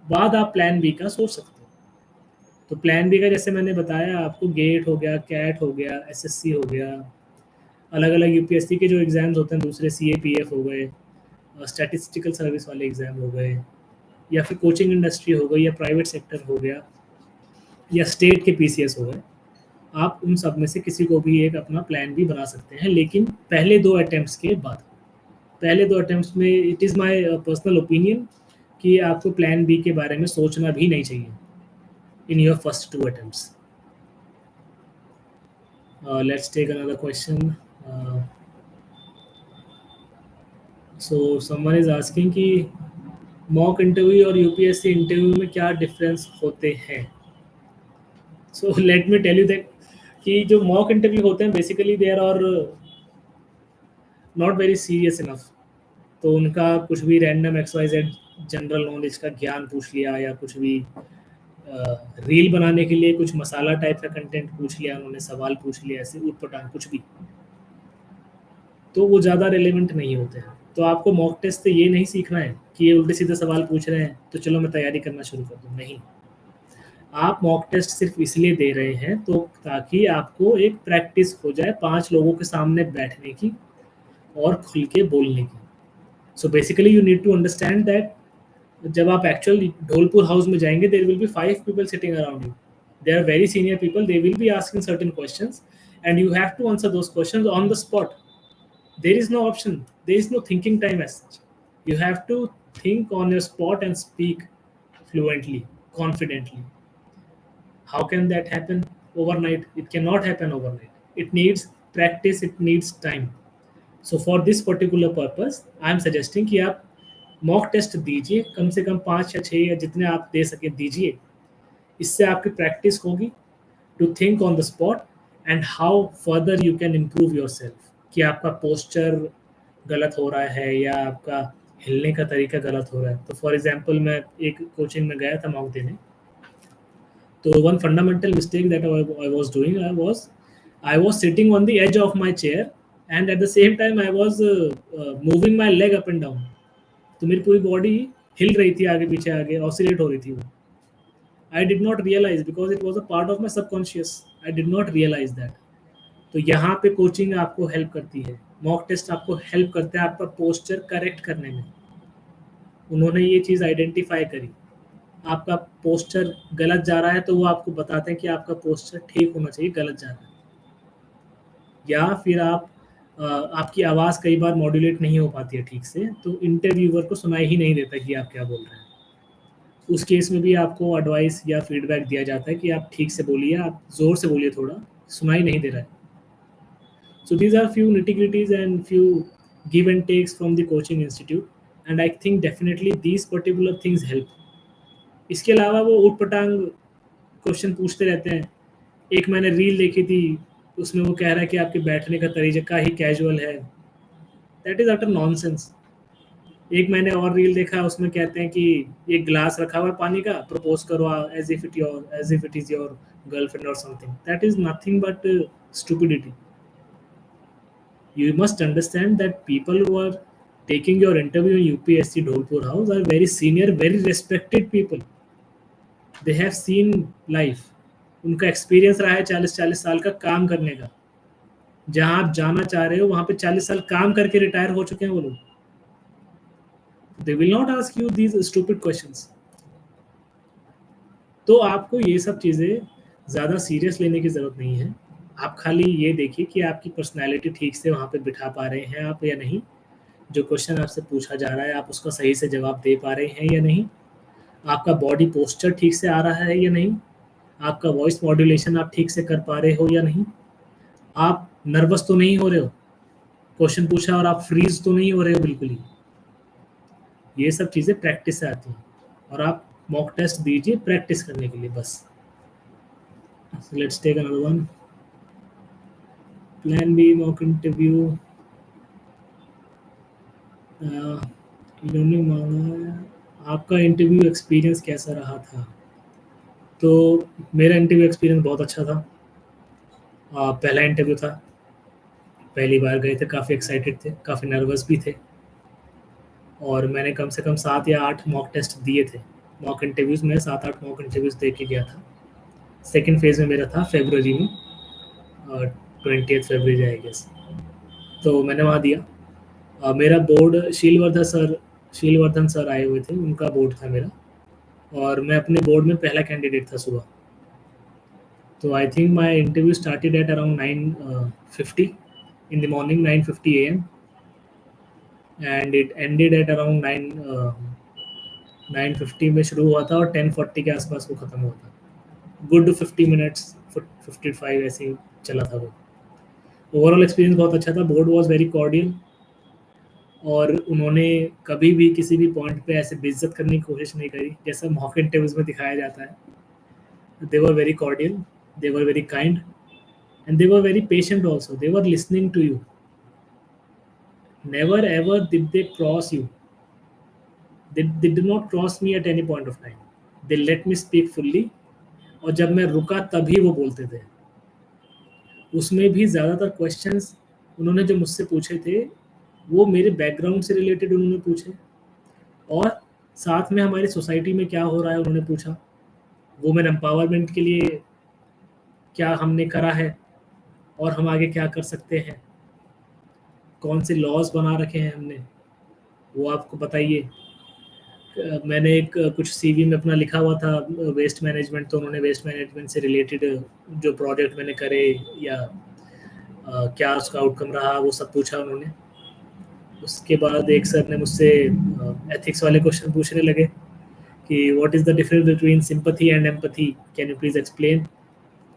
[SPEAKER 1] बाद आप प्लान बी का सोच सकते हो। तो प्लान बी का जैसे मैंने बताया आपको, गेट हो गया, कैट हो गया, एसएससी हो गया, अलग अलग यूपीएससी के जो एग्ज़ाम्स होते हैं दूसरे, सीएपीएफ हो गए, स्टैटिस्टिकल सर्विस वाले एग्ज़ाम हो गए, या फिर कोचिंग इंडस्ट्री हो गई, या प्राइवेट सेक्टर हो गया, या स्टेट के पीसीएस हो गए, आप उन सब में से किसी को भी एक अपना प्लान भी बना सकते हैं, लेकिन पहले 2 अटेम्प्ट्स के बाद। पहले 2 अटेम्प्ट्स में it is my personal opinion कि आपको प्लान बी के बारे में सोचना भी नहीं चाहिए in your first 2 attempts. Let's take another question. So someone is asking कि मॉक इंटरव्यू और यूपीएससी इंटरव्यू में क्या डिफरेंस होते हैं? So let me tell you that कि जो मॉक इंटरव्यू होते हैं basically they are not very serious enough. तो उनका कुछ भी रैंडम XYZ जनरल नॉलेज का ज्ञान पूछ लिया, या कुछ भी रील बनाने के लिए कुछ मसाला टाइप का कंटेंट पूछ लिया उन्होंने, सवाल पूछ लिया ऐसे ऊटपटांग कुछ भी, तो वो ज़्यादा रेलेवेंट नहीं होते हैं। तो आपको मॉक टेस्ट से ये नहीं सीखना है कि ये उल्टे सीधे सवाल पूछ रहे हैं तो चलो मैं तैयारी करना शुरू कर दूँ, नहीं। आप मॉक टेस्ट सिर्फ इसलिए दे रहे हैं तो ताकि आपको एक प्रैक्टिस हो जाए 5 लोगों के सामने बैठने की और खुल के बोलने की। So basically you need to understand that जब आप एक्चुअल ढोलपुर हाउस में जाएंगे, there will be 5 people sitting around you, They are very senior people. They will be asking certain questions, and you have to answer those questions on the spot. There is no option. There is no thinking time as such. You have to think on your spot and speak fluently, confidently. How can that happen overnight? It cannot happen overnight. It needs practice, it needs time. So for this particular purpose, I am suggesting कि आप mock test दीजिए, कम से कम 5 या 6 या जितने आप दे सके दीजिए. इससे आपकी प्रैक्टिस होगी to think on the spot and how further you can improve yourself. कि आपका पोस्चर गलत हो रहा है या आपका हिलने का तरीका गलत हो रहा है. तो फॉर एग्जांपल मैं एक कोचिंग में गया था मॉक देने. तो one fundamental mistake that I was doing, I was sitting on the edge of my chair and at the same time I was moving my leg up and down. तो मेरी पूरी body हिल रही थी आगे पीछे, आगे ऑसिलेट हो रही थी वो. I did not realize because it was a part of my subconscious. I did not realize that. तो यहाँ पे कोचिंग आपको हेल्प करती है, मॉक टेस्ट आपको हेल्प करते हैं आपका पोस्चर करेक्ट करने में. उन्होंने ये चीज़ आइडेंटिफाई करी, आपका पोस्चर गलत जा रहा है तो वो आपको बताते हैं कि आपका पोस्चर ठीक होना चाहिए, गलत जा रहा है. या फिर आपकी आवाज़ कई बार मॉड्यूलेट नहीं हो पाती है ठीक से, तो इंटरव्यूअर को सुनाई ही नहीं देता कि आप क्या बोल रहे हैं. उस केस में भी आपको एडवाइस या फीडबैक दिया जाता है कि आप ठीक से बोलिए, आप ज़ोर से बोलिए, थोड़ा सुनाई नहीं दे रहा है. So these are few nitty gritties and few give and takes from the coaching institute and I think definitely these particular things help. इसके अलावा वो उटपटांग क्वेश्चन पूछते रहते हैं. एक मैंने रील देखी थी, उसमें वो कह रहा है कि आपके बैठने का तरीका ही कैजुअल है. That is utter nonsense. एक मैंने और रील देखा, उसमें कहते हैं कि एक ग्लास रखा हुआ है पानी का, प्रपोज करो as if it is your girlfriend और something. That is nothing but stupidity. You must understand that people who are taking your interview in UPSC Dholpur House are very senior, very respected people. They have seen life. उनका experience रहा है 40 साल का काम करने का. जहां आप जाना चाह रहे हो वहां पे 40 साल काम करके रिटायर हो चुके हैं वो लोग. They will not ask you these stupid questions. तो आपको ये सब चीज़ें ज़्यादा सीरियस लेने की ज़रूरत नहीं है. आप खाली ये देखिए कि आपकी पर्सनैलिटी ठीक से वहाँ पे बिठा पा रहे हैं आप या नहीं. जो क्वेश्चन आपसे पूछा जा रहा है आप उसका सही से जवाब दे पा रहे हैं या नहीं. आपका बॉडी पोस्चर ठीक से आ रहा है या नहीं. आपका वॉइस मॉड्यूलेशन आप ठीक से कर पा रहे हो या नहीं. आप नर्वस तो नहीं हो रहे हो, क्वेश्चन पूछा और आप फ्रीज तो नहीं हो रहे हो बिल्कुल ही. ये सब चीज़ें प्रैक्टिस से आती हैं और आप मॉक टेस्ट दीजिए प्रैक्टिस करने के लिए बस. Let's take another one. Plan B mock interview. इन्होंने मांगा आपका इंटरव्यू एक्सपीरियंस कैसा रहा था. तो मेरा इंटरव्यू एक्सपीरियंस बहुत अच्छा था. पहला इंटरव्यू था, पहली बार गए थे, काफ़ी एक्साइटेड थे, काफ़ी नर्वस भी थे. और मैंने कम से कम 7 या 8 मॉक टेस्ट दिए थे. मॉक इंटरव्यूज़ में 7-8 मॉक इंटरव्यूज़ दे के गया था. सेकेंड फेज़ में मेरा था फरवरी में, 20 फरवरी आई गेस. तो मैंने वहाँ दिया. मेरा बोर्ड शीलवर्धन सर आए हुए थे, उनका बोर्ड था मेरा. और मैं अपने बोर्ड में पहला कैंडिडेट था सुबह. तो I think my interview started at around 9:50 in the morning, 9:50 AM, and it ended at around 9:50 में शुरू हुआ था और 10:40 के आसपास वो ख़त्म हुआ था. गुड 50 मिनट्स, 55 ऐसे ही चला था वो. ओवरऑल एक्सपीरियंस बहुत अच्छा था. बोर्ड वॉज वेरी कॉर्डियल और उन्होंने कभी भी किसी भी पॉइंट पे ऐसे बेइज्जत करने की कोशिश नहीं करी जैसा मॉक इंटरव्यूज़ में दिखाया जाता है. They were very cordial, they were very kind and they were very patient also. They were listening to you. Never ever did they cross you. They did not cross me at any point of time. They let me speak fully. और जब मैं रुका तभी वो बोलते थे. उसमें भी ज़्यादातर क्वेश्चंस उन्होंने जो मुझसे पूछे थे वो मेरे बैकग्राउंड से रिलेटेड उन्होंने पूछे और साथ में हमारी सोसाइटी में क्या हो रहा है उन्होंने पूछा. वुमेन एम्पावरमेंट के लिए क्या हमने करा है और हम आगे क्या कर सकते हैं, कौन से लॉज बना रखे हैं हमने, वो आपको बताइए. मैंने एक कुछ सीवी में अपना लिखा हुआ था वेस्ट मैनेजमेंट, तो उन्होंने वेस्ट मैनेजमेंट से रिलेटेड जो प्रोजेक्ट मैंने करे या क्या उसका आउटकम रहा वो सब पूछा उन्होंने। उसके बाद एक सर ने मुझसे एथिक्स वाले क्वेश्चन पूछने लगे कि what is the difference between sympathy and empathy, can you please explain.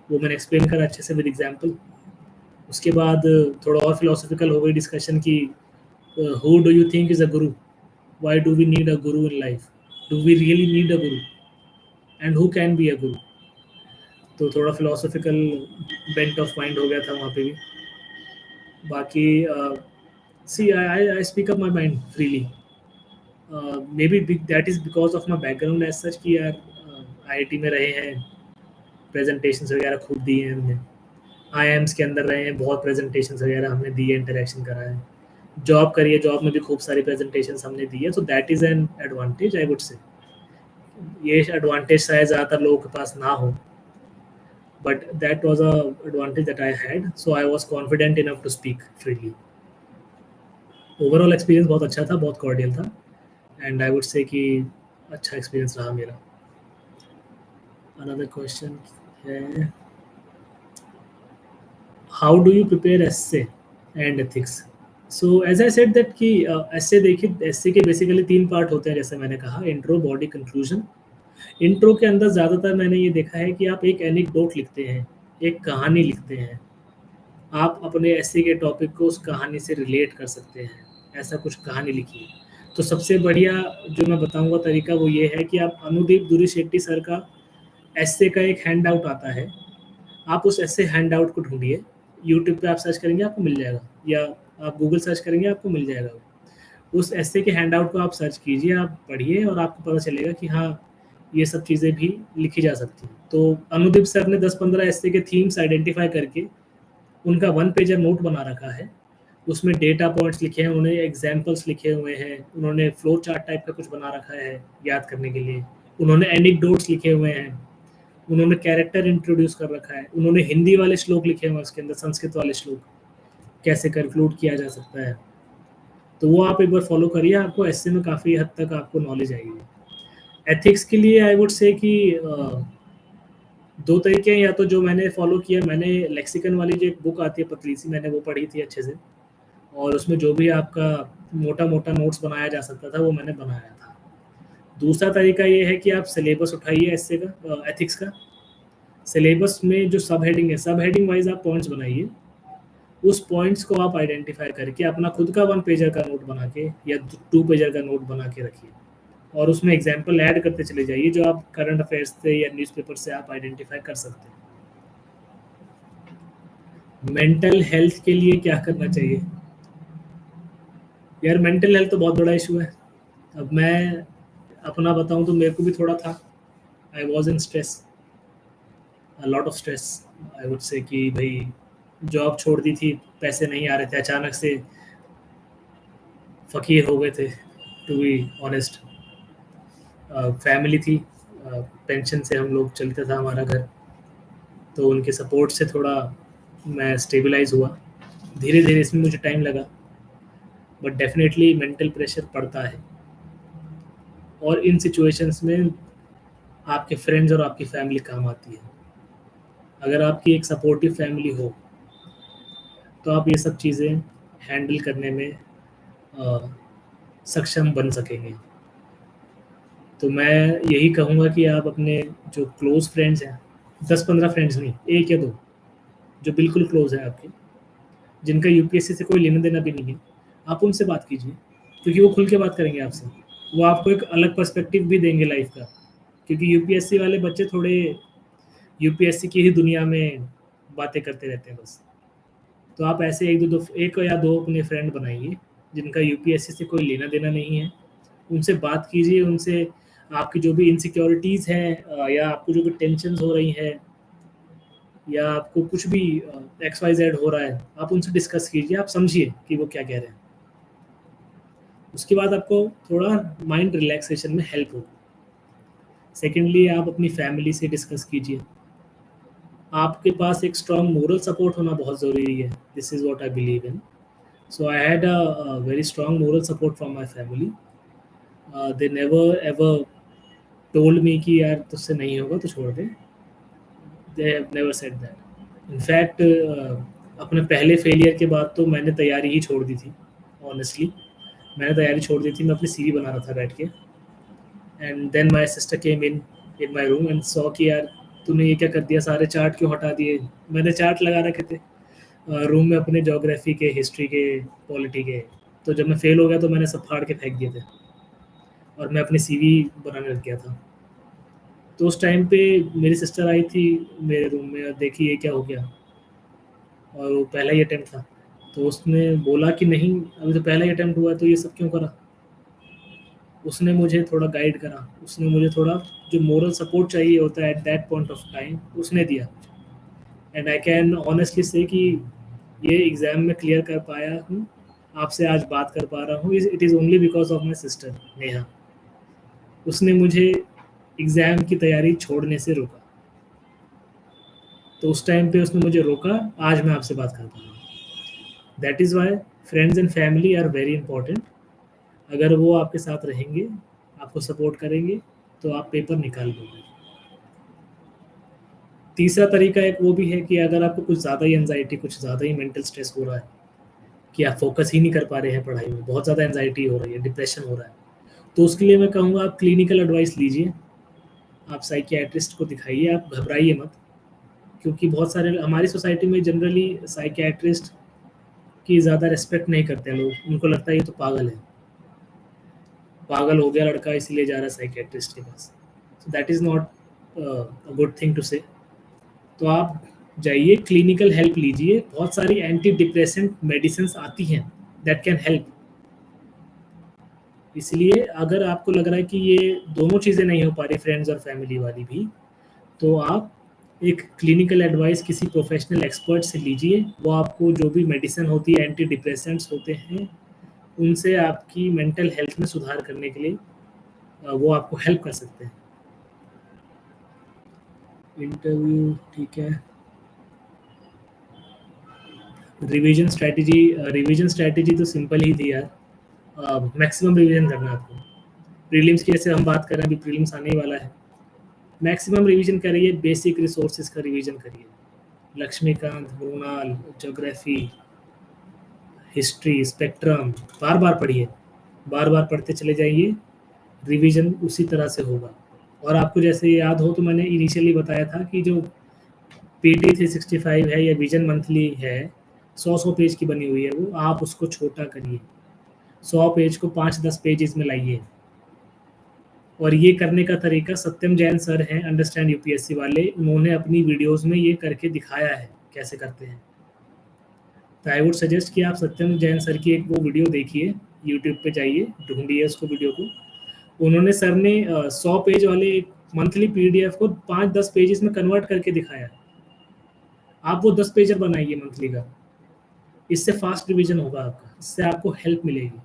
[SPEAKER 1] वो मैंने एक्सप्लेन करा अच्छे से विद एग्जांपल। उसके बाद थोड़ा और फिलोसॉफिकल हो गई डिस्कशन की who do you think is a guru, why do we need a guru in life, do we really need a guru, and who can be a guru. तो थोड़ा philosophical bent of mind हो गया था वहाँ पे भी। बाकी see I speak up my mind freely, maybe that is because of my background as such कि यार IIT में रहे हैं, प्रेजेंटेशंस वगैरह खूब दिए हैं हमने, IIMs के अंदर रहे हैं, बहुत प्रेजेंटेशंस वगैरह हमने दी है, इंटरेक्शन करा है, जॉब करी है, जॉब में भी खूब सारी प्रेजेंटेशंस हमने दी है, सो that is an advantage I would से। ये एडवांटेज शायद ज़्यादातर लोगों के पास ना हो, but that was a advantage that I had, so I was confident enough to speak freely. Overall experience बहुत अच्छा था, बहुत कॉर्डियल था, एंड आई वुड से कि अच्छा एक्सपीरियंस रहा मेरा। अनदर क्वेश्चन है how do you prepare essay and ethics. So as I said that कि एस्से देखिए, एस्से के बेसिकली 3 पार्ट होते हैं, जैसे मैंने कहा इंट्रो, बॉडी, कंक्लूजन। इंट्रो के अंदर ज़्यादातर मैंने ये देखा है कि आप एक एनेक्डोट लिखते हैं, एक कहानी लिखते हैं, आप अपने ऐसे के टॉपिक को उस कहानी से रिलेट कर सकते हैं, ऐसा कुछ कहानी लिखिए। तो सबसे बढ़िया जो मैं बताऊंगा तरीका वो ये है कि आप अनुदीप दुरी शेट्टी सर का ऐसे का एक हैंड आउट आता है, आप उस ऐसे हैंड आउट को ढूंढिए, यूट्यूब पे आप सर्च करेंगे आपको मिल जाएगा, या आप गूगल सर्च करेंगे आपको मिल जाएगा। उस ऐसे के हैंड आउट को आप सर्च कीजिए, आप पढ़िए और आपको पता चलेगा कि हाँ ये सब चीज़ें भी लिखी जा सकती हैं। तो अनुदीप सर ने 10-15 ऐसे के थीम्स आइडेंटिफाई करके उनका 1 पेजर नोट बना रखा है, उसमें डेटा पॉइंट्स लिखे हैं, उन्होंने एग्जाम्पल्स लिखे हुए हैं, उन्होंने फ्लो चार्ट टाइप का कुछ बना रखा है याद करने के लिए, उन्होंने एनेक्डोट्स लिखे हुए हैं, उन्होंने कैरेक्टर इंट्रोड्यूस कर रखा है, उन्होंने हिंदी वाले श्लोक लिखे हुए हैं, उसके अंदर संस्कृत वाले श्लोक कैसे कंक्लूड किया जा सकता है। तो वो आप एक बार फॉलो करिए, आपको ऐसे में काफ़ी हद तक आपको नॉलेज आएगी। एथिक्स के लिए आई वुड से कि 2 तरीके हैं, या तो जो मैंने फॉलो किया, मैंने लेक्सिकन वाली जो एक बुक आती है पतली सी, मैंने वो पढ़ी थी अच्छे से, और उसमें जो भी आपका मोटा-मोटा नोट्स बनाया जा सकता था वो मैंने बनाया था। दूसरा तरीका ये है कि आप सिलेबस उठाइए एस्से का, एथिक्स का। सिलेबस में जो सब हेडिंग है, सब हेडिंग वाइज़ आप पॉइंट्स बनाइए। उस पॉइंट्स को आप आइडेंटिफाई करके अपना खुद का 1 पेजर का नोट बना के या 2 पेजर का नोट बना के रखिए, और उसमें एग्जाम्पल ऐड करते चले जाइए जो आप करंट अफेयर्स से या न्यूज़पेपर से आप आइडेंटिफाई कर सकते हैं। मेंटल हेल्थ के लिए क्या करना चाहिए? यार मेंटल हेल्थ तो बहुत बड़ा इशू है। अब मैं अपना बताऊं तो मेरे को भी थोड़ा था, I was in stress, a lot of stress. I would से कि भाई जॉब छोड़ दी थी, पैसे नहीं आ रहे थे, अचानक से फ़कीर हो गए थे, टू बी ऑनेस्ट। फैमिली थी, पेंशन से हम लोग चलता था हमारा घर, तो उनके सपोर्ट से थोड़ा मैं स्टेबलाइज़ हुआ। धीरे-धीरे इसमें मुझे टाइम लगा, बट डेफ़िनेटली मेंटल प्रेशर पड़ता है, और इन सिचुएशंस में आपके फ्रेंड्स और आपकी फैमिली काम आती है। अगर आपकी एक सपोर्टिव फैमिली हो, तो आप ये सब चीज़ें हैंडल करने में सक्षम बन सकेंगे। तो मैं यही कहूँगा कि आप अपने जो क्लोज़ फ्रेंड्स हैं, 10-15 फ्रेंड्स नहीं, 1 या 2 जो बिल्कुल क्लोज़ हैं आपके, जिनका यूपीएससी से कोई लेना-देना भी नहीं है, आप उनसे बात कीजिए, क्योंकि वो खुल के बात करेंगे आपसे। वो आपको एक अलग पर्सपेक्टिव भी देंगे लाइफ़ का, क्योंकि यूपीएससी वाले बच्चे थोड़े यूपीएससी की ही दुनिया में बातें करते रहते हैं बस। तो आप ऐसे 1 या 2 अपने फ्रेंड बनाइए, जिनका यूपीएससी से कोई लेना-देना नहीं है। उनसे बात कीजिए, उनसे आपकी जो भी इनसिक्योरिटीज़ हैं, या आपको जो भी टेंशन्स हो रही हैं, या आपको कुछ भी एक्स वाई जेड हो रहा है, आप उनसे डिस्कस कीजिए, आप समझिए कि वो क्या कह रहे हैं। उसके बाद आपको थोड़ा माइंड रिलैक्सेशन में हेल्प होगी। सेकेंडली, आप अपनी फैमिली से डिस्कस कीजिए। आपके पास एक स्ट्रॉन्ग मोरल सपोर्ट होना बहुत ज़रूरी है। This is what I believe in. So I had a very strong moral support from my family. They never ever told me कि यार तुझसे नहीं होगा तो छोड़ दे. They have never said that. In fact अपने पहले फेलियर के बाद तो मैंने तैयारी ही छोड़ दी थी. ऑनेस्टली मैंने तैयारी छोड़ दी थी. मैं अपनी सीवी बना रहा था बैठ के. And then my sister came in my room and saw कि यार तूने ये क्या कर दिया, सारे चार्ट क्यों हटा दिए. मैंने चार्ट लगा रखे थे रूम में अपने, ज्योग्राफी के, हिस्ट्री के, पॉलिटी के. तो जब मैं फेल हो गया तो मैंने सब फाड़ के फेंक दिए थे और मैं अपनी सीवी बनाने लग गया था. तो उस टाइम पे मेरी सिस्टर आई थी मेरे रूम में और देखी ये क्या हो गया. और वो पहला ही अटेम्प्ट था. तो उसने बोला कि नहीं अभी तो पहला ही अटेम्प्ट हुआ है तो ये सब क्यों करा. उसने मुझे थोड़ा गाइड करा. उसने मुझे थोड़ा जो मोरल सपोर्ट चाहिए होता है at that point of time उसने दिया. एंड आई कैन ऑनेस्टली से कि ये एग्ज़ाम में क्लियर कर पाया हूँ, आपसे आज बात कर पा रहा हूँ, it is only because of my sister Neha. उसने मुझे एग्ज़ाम की तैयारी छोड़ने से रोका. तो उस टाइम पे उसने मुझे रोका. आज मैं आपसे बात कर पा रहा हूँ. That is why friends and family are very important. अगर वो आपके साथ रहेंगे, आपको सपोर्ट करेंगे तो आप पेपर निकाल लोगे. तीसरा तरीका एक वो भी है कि अगर आपको कुछ ज़्यादा ही एंजाइटी, कुछ ज़्यादा ही मेंटल स्ट्रेस हो रहा है कि आप फोकस ही नहीं कर पा रहे हैं पढ़ाई में, बहुत ज़्यादा एंजाइटी हो रही है, डिप्रेशन हो रहा है, तो उसके लिए मैं कहूँगा आप क्लिनिकल एडवाइस लीजिए. आप साइकियाट्रिस्ट को दिखाइए. आप घबराइए मत, क्योंकि बहुत सारे हमारी सोसाइटी में जनरली साइकियाट्रिस्ट की ज़्यादा रिस्पेक्ट नहीं करते हैं लोग. उनको लगता है ये तो पागल है, पागल हो गया लड़का इसीलिए जा रहा है साइकियाट्रिस्ट के पास. So that is not a good thing to say. तो आप जाइए, क्लिनिकल हेल्प लीजिए. बहुत सारी एंटी डिप्रेसेंट मेडिसिन आती हैं दैट कैन हेल्प. इसलिए अगर आपको लग रहा है कि ये दोनों चीज़ें नहीं हो पा रही, फ्रेंड्स और फैमिली वाली भी, तो आप एक क्लिनिकल एडवाइस किसी प्रोफेशनल एक्सपर्ट से लीजिए. वो आपको जो भी मेडिसिन होती है, एंटी डिप्रेसेंट्स होते हैं, उनसे आपकी मेंटल हेल्थ में सुधार करने के लिए वो आपको हेल्प कर सकते हैं. इंटरव्यू ठीक है. रिवीजन स्ट्रैटेजी तो सिंपल ही थी यार. मैक्सिमम रिवीजन करना है आपको. प्रीलिम्स की जैसे हम बात कर रहे हैं, अभी प्रीलिम्स आने ही वाला है. मैक्सिमम रिवीजन करिए. बेसिक रिसोर्सेज का रिवीजन करिए. Laxmikanth, Mrinal, geography, history, spectrum बार बार पढ़िए. बार बार पढ़ते चले जाइए. रिवीजन उसी तरह से होगा. और आपको जैसे याद हो तो मैंने इनिशियली बताया था कि जो PT 365 है या विजन मंथली है, 100 पेज की बनी हुई है वो. आप उसको छोटा करिए. 100 पेज को 5-10 पेजेस में लाइए. और ये करने का तरीका सत्यम जैन सर हैं, अंडरस्टैंड यूपीएससी वाले, उन्होंने अपनी वीडियोस में ये करके दिखाया है कैसे करते हैं. तो आई वुड सजेस्ट कि आप सत्यम जैन सर की एक वो वीडियो देखिए. यूट्यूब पे जाइए, ढूंढिए उसको, वीडियो को. उन्होंने सर ने 100 पेज वाले एक मंथली पीडीएफ को 5-10 पेजेस में कन्वर्ट करके दिखाया. आप वो 10 पेजर बनाइए मंथली का. इससे फास्ट रिवीजन होगा आपका. इससे आपको हेल्प मिलेगी.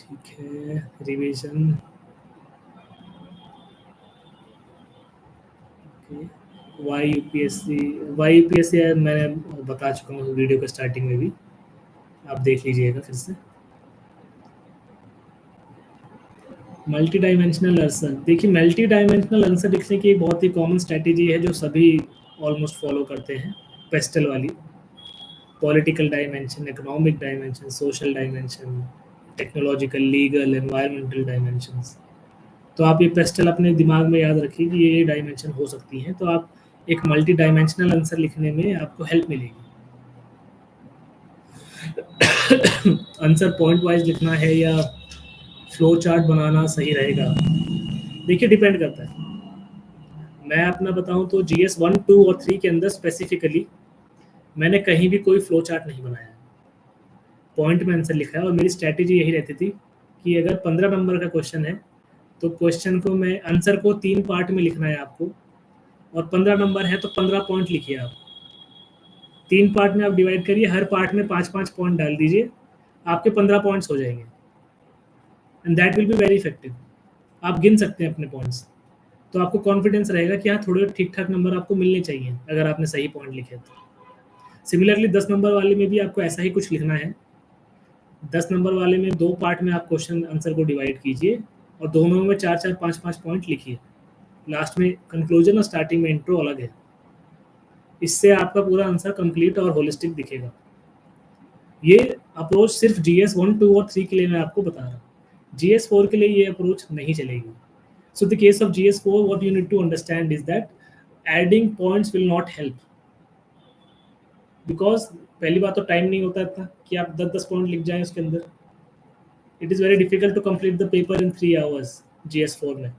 [SPEAKER 1] ठीक है. रिवीजन वाई यूपीएससी मैंने बता चुका हूँ वीडियो के स्टार्टिंग में भी. आप देख लीजिएगा फिर से. Multi dimensional answer. देखिए, मल्टी डायमेंशनल आंसर लिखने की एक बहुत ही कॉमन स्ट्रैटेजी है जो सभी ऑलमोस्ट फॉलो करते हैं. पेस्टल वाली. Political dimension, economic dimension, social dimension, technological, legal, environmental dimensions. तो आप ये पेस्टल अपने दिमाग में याद रखिए कि ये डायमेंशन हो सकती हैं. तो आप एक मल्टी डायमेंशनल आंसर लिखने में आपको हेल्प मिलेगी. आंसर पॉइंट वाइज लिखना है या फ्लो चार्ट बनाना सही रहेगा, देखिए डिपेंड करता है. मैं अपना बताऊं तो GS 1, 2 और 3 के अंदर स्पेसिफिकली मैंने कहीं भी कोई फ्लो चार्ट नहीं बनाया है. पॉइंट में आंसर लिखा है. और मेरी स्ट्रैटेजी यही रहती थी कि अगर 15 नंबर का क्वेश्चन है तो क्वेश्चन को मैं, आंसर को 3 पार्ट में लिखना है आपको. और 15 नंबर है तो 15 पॉइंट लिखिए आप. 3 पार्ट में आप डिवाइड करिए, हर पार्ट में 5-5 पॉइंट डाल दीजिए. आपके 15 पॉइंट्स हो जाएंगे. And that will be very effective. आप गिन सकते हैं अपने पॉइंट्स. तो आपको कॉन्फिडेंस रहेगा कि हाँ, थोड़े ठीक ठाक नंबर आपको मिलने चाहिए अगर आपने सही पॉइंट लिखे तो. सिमिलरली 10 नंबर वाले में भी आपको ऐसा ही कुछ लिखना है. 10 नंबर वाले में 2 पार्ट में आप क्वेश्चन आंसर को डिवाइड कीजिए और दोनों में 4-4, 5-5 पॉइंट लिखिए। लास्ट में कंक्लूजन और स्टार्टिंग में इंट्रो अलग है। इससे आपका पूरा आंसर कंप्लीट और होलिस्टिक दिखेगा। ये अप्रोच सिर्फ जीएस 1, 2 और 3 के लिए मैं आपको बता रहा हूँ। जीएस 4 के लिए ये अप्रोच नहीं चलेगी। So the case of GS4, what you need to understand is that adding points will not help, because पहली बात तो टाइम नहीं होता इतना कि आप 10-10 पॉइंट लिख जाएं उसके अंदर। It is very difficult to complete the paper in 3 hours GS4 में।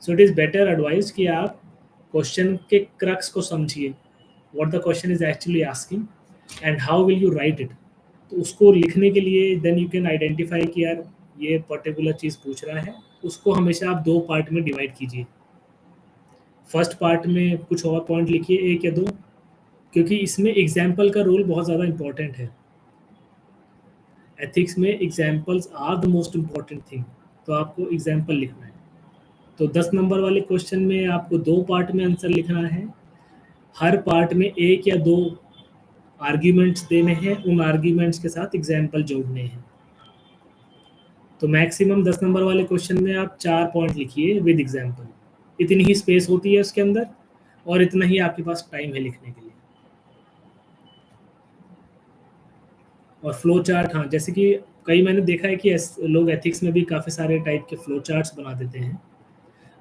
[SPEAKER 1] So it is better advice कि आप क्वेश्चन के क्रक्स को समझिए, what the question is actually asking and how will you write it. तो उसको लिखने के लिए देन यू कैन आइडेंटिफाई कि यार ये पर्टिकुलर चीज़ पूछ रहा है। उसको हमेशा आप 2 पार्ट में डिवाइड कीजिए। फर्स्ट पार्ट में कुछ और पॉइंट लिखिए, 1 या 2, क्योंकि इसमें एग्जाम्पल का रोल बहुत ज़्यादा इंपॉर्टेंट है। एथिक्स में examples are the most important thing, तो आपको एग्जाम्पल लिखना है। तो 10 नंबर वाले क्वेश्चन में आपको 2 पार्ट में आंसर लिखना है। हर पार्ट में 1 या 2 आर्ग्यूमेंट्स देने हैं, उन आर्ग्यूमेंट्स के साथ एग्जाम्पल जोड़ने हैं। तो मैक्सिमम 10 नंबर वाले क्वेश्चन में आप 4 पॉइंट लिखिए विद एग्जाम्पल। इतनी ही स्पेस होती है उसके अंदर और इतना ही आपके पास टाइम है लिखने के लिए। और फ्लो चार्ट, हाँ, जैसे कि कई मैंने देखा है कि लोग एथिक्स में भी काफ़ी सारे टाइप के फ्लो चार्ट्स बना देते हैं।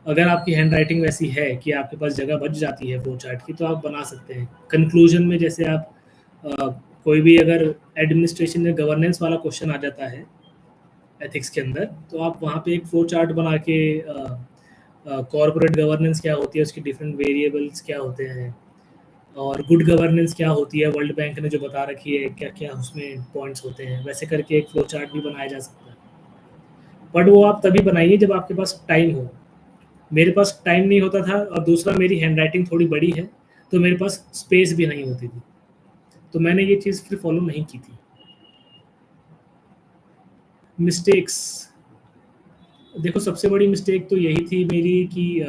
[SPEAKER 1] अगर आपकी हैंड राइटिंग वैसी है कि आपके पास जगह बच जाती है फ्लो चार्ट की, तो आप बना सकते हैं। कंक्लूजन में जैसे आप अ, कोई भी अगर एडमिनिस्ट्रेशन में गवर्नेंस वाला क्वेश्चन आ जाता है एथिक्स के अंदर, तो आप वहाँ पे एक फ्लो चार्ट बना के कॉर्पोरेट गवर्नेंस क्या होती है, उसकी डिफरेंट वेरिएबल्स क्या होते हैं, और गुड गवर्नेंस क्या होती है, वर्ल्ड बैंक ने जो बता रखी है क्या क्या उसमें पॉइंट्स होते हैं, वैसे करके एक फ्लो चार्ट भी बनाया जा सकता है। बट वो आप तभी बनाइए जब आपके पास टाइम हो। मेरे पास टाइम नहीं होता था और दूसरा मेरी हैंड राइटिंग थोड़ी बड़ी है, तो मेरे पास स्पेस भी नहीं होती थी, तो मैंने ये चीज़ फिर फॉलो नहीं की थी। मिस्टेक्स, देखो सबसे बड़ी मिस्टेक तो यही थी मेरी कि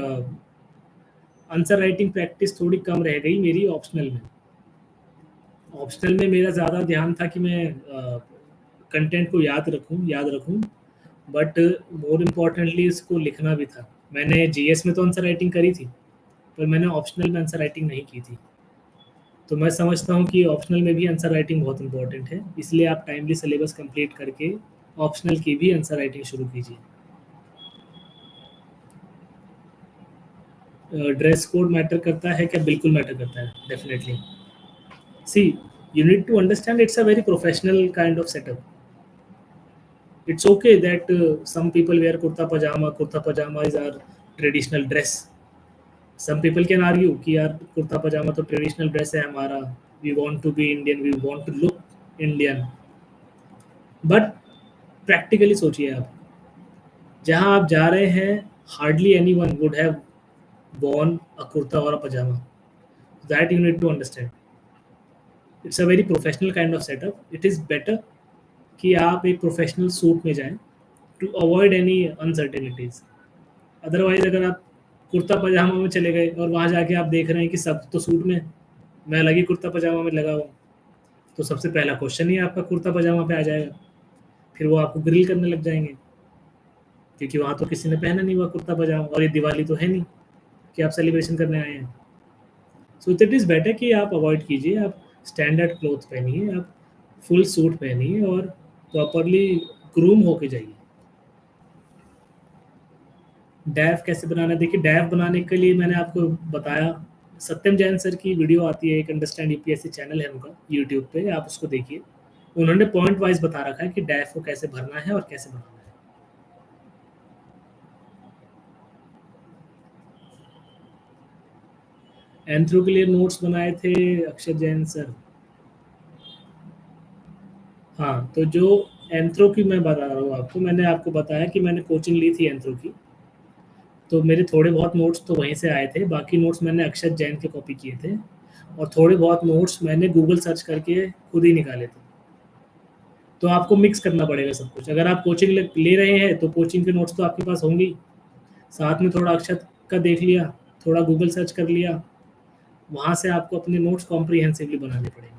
[SPEAKER 1] आंसर राइटिंग प्रैक्टिस थोड़ी कम रह गई मेरी ऑप्शनल में। ऑप्शनल में मेरा ज़्यादा ध्यान था कि मैं कंटेंट को याद रखूं, बट मोर इम्पोर्टेंटली इसको लिखना भी था। मैंने जीएस में तो आंसर राइटिंग करी थी, पर मैंने ऑप्शनल में आंसर राइटिंग नहीं की थी। तो मैं समझता हूँ कि ऑप्शनल में भी आंसर राइटिंग बहुत इंपॉर्टेंट है, इसलिए आप टाइमली सिलेबस कंप्लीट करके ऑप्शनल की भी आंसर राइटिंग शुरू कीजिए। ड्रेस कोड मैटर करता है क्या? बिल्कुल मैटर करता है, definitely. See, you need to understand it's a very professional kind of setup. It's okay that some people wear kurta pajama. Kurta pajama is our traditional dress. Some people can argue कि यार कुर्ता पजामा तो traditional dress है हमारा, we want to be Indian, we want to look Indian. But practically सोचिए, आप जहाँ आप जा रहे हैं, hardly anyone would have worn a kurta or a pajama. That you need to understand. It's a very professional kind of setup. It is better कि आप एक प्रोफेशनल सूट में जाएं to avoid any uncertainties. Otherwise अगर आप कुर्ता पजामा में चले गए और वहाँ जाके आप देख रहे हैं कि सब तो सूट में, मैं अलग ही कुर्ता पजामा में लगा हुआ, तो सबसे पहला क्वेश्चन ही आपका कुर्ता पजामा पे आ जाएगा। फिर वो आपको ग्रिल करने लग जाएंगे, क्योंकि वहाँ तो किसी ने पहना नहीं हुआ कुर्ता पजामा, और ये दिवाली तो है नहीं कि आप सेलिब्रेशन करने आए हैं। सो इट इज़ बेटर कि आप अवॉइड कीजिए, आप स्टैंडर्ड क्लोथ पहनिए, आप फुल सूट पहनिए और प्रॉपरली ग्रूम होके जाइए। डैफ कैसे बनाना है? देखिए, डैफ बनाने के लिए मैंने आपको बताया, सत्यम जैन सर की वीडियो आती है, एक अंडरस्टैंड यूपीएससी चैनल है उनका यूट्यूब पे, आप उसको देखिए। उन्होंने पॉइंट वाइज बता रखा है कि डैफ को कैसे भरना है और कैसे बनाना है। एंथ्रो के लिए नोट्स बनाए थे अक्षय जैन सर। हाँ, तो जो एंथ्रो की मैं बता रहा हूँ आपको, मैंने आपको बताया कि मैंने कोचिंग ली थी एंथ्रो की, तो मेरे थोड़े बहुत नोट्स तो वहीं से आए थे, बाकी नोट्स मैंने अक्षय जैन के कॉपी किए थे, और थोड़े बहुत नोट्स मैंने गूगल सर्च करके खुद ही निकाले थे। तो आपको मिक्स करना पड़ेगा सब कुछ। अगर आप कोचिंग ले रहे हैं तो कोचिंग के नोट्स तो आपके पास होंगे ही, साथ में थोड़ा अक्षत का देख लिया, थोड़ा गूगल सर्च कर लिया, वहाँ से आपको अपने नोट्स कॉम्प्रिहेंसिवली बनाने पड़ेंगे।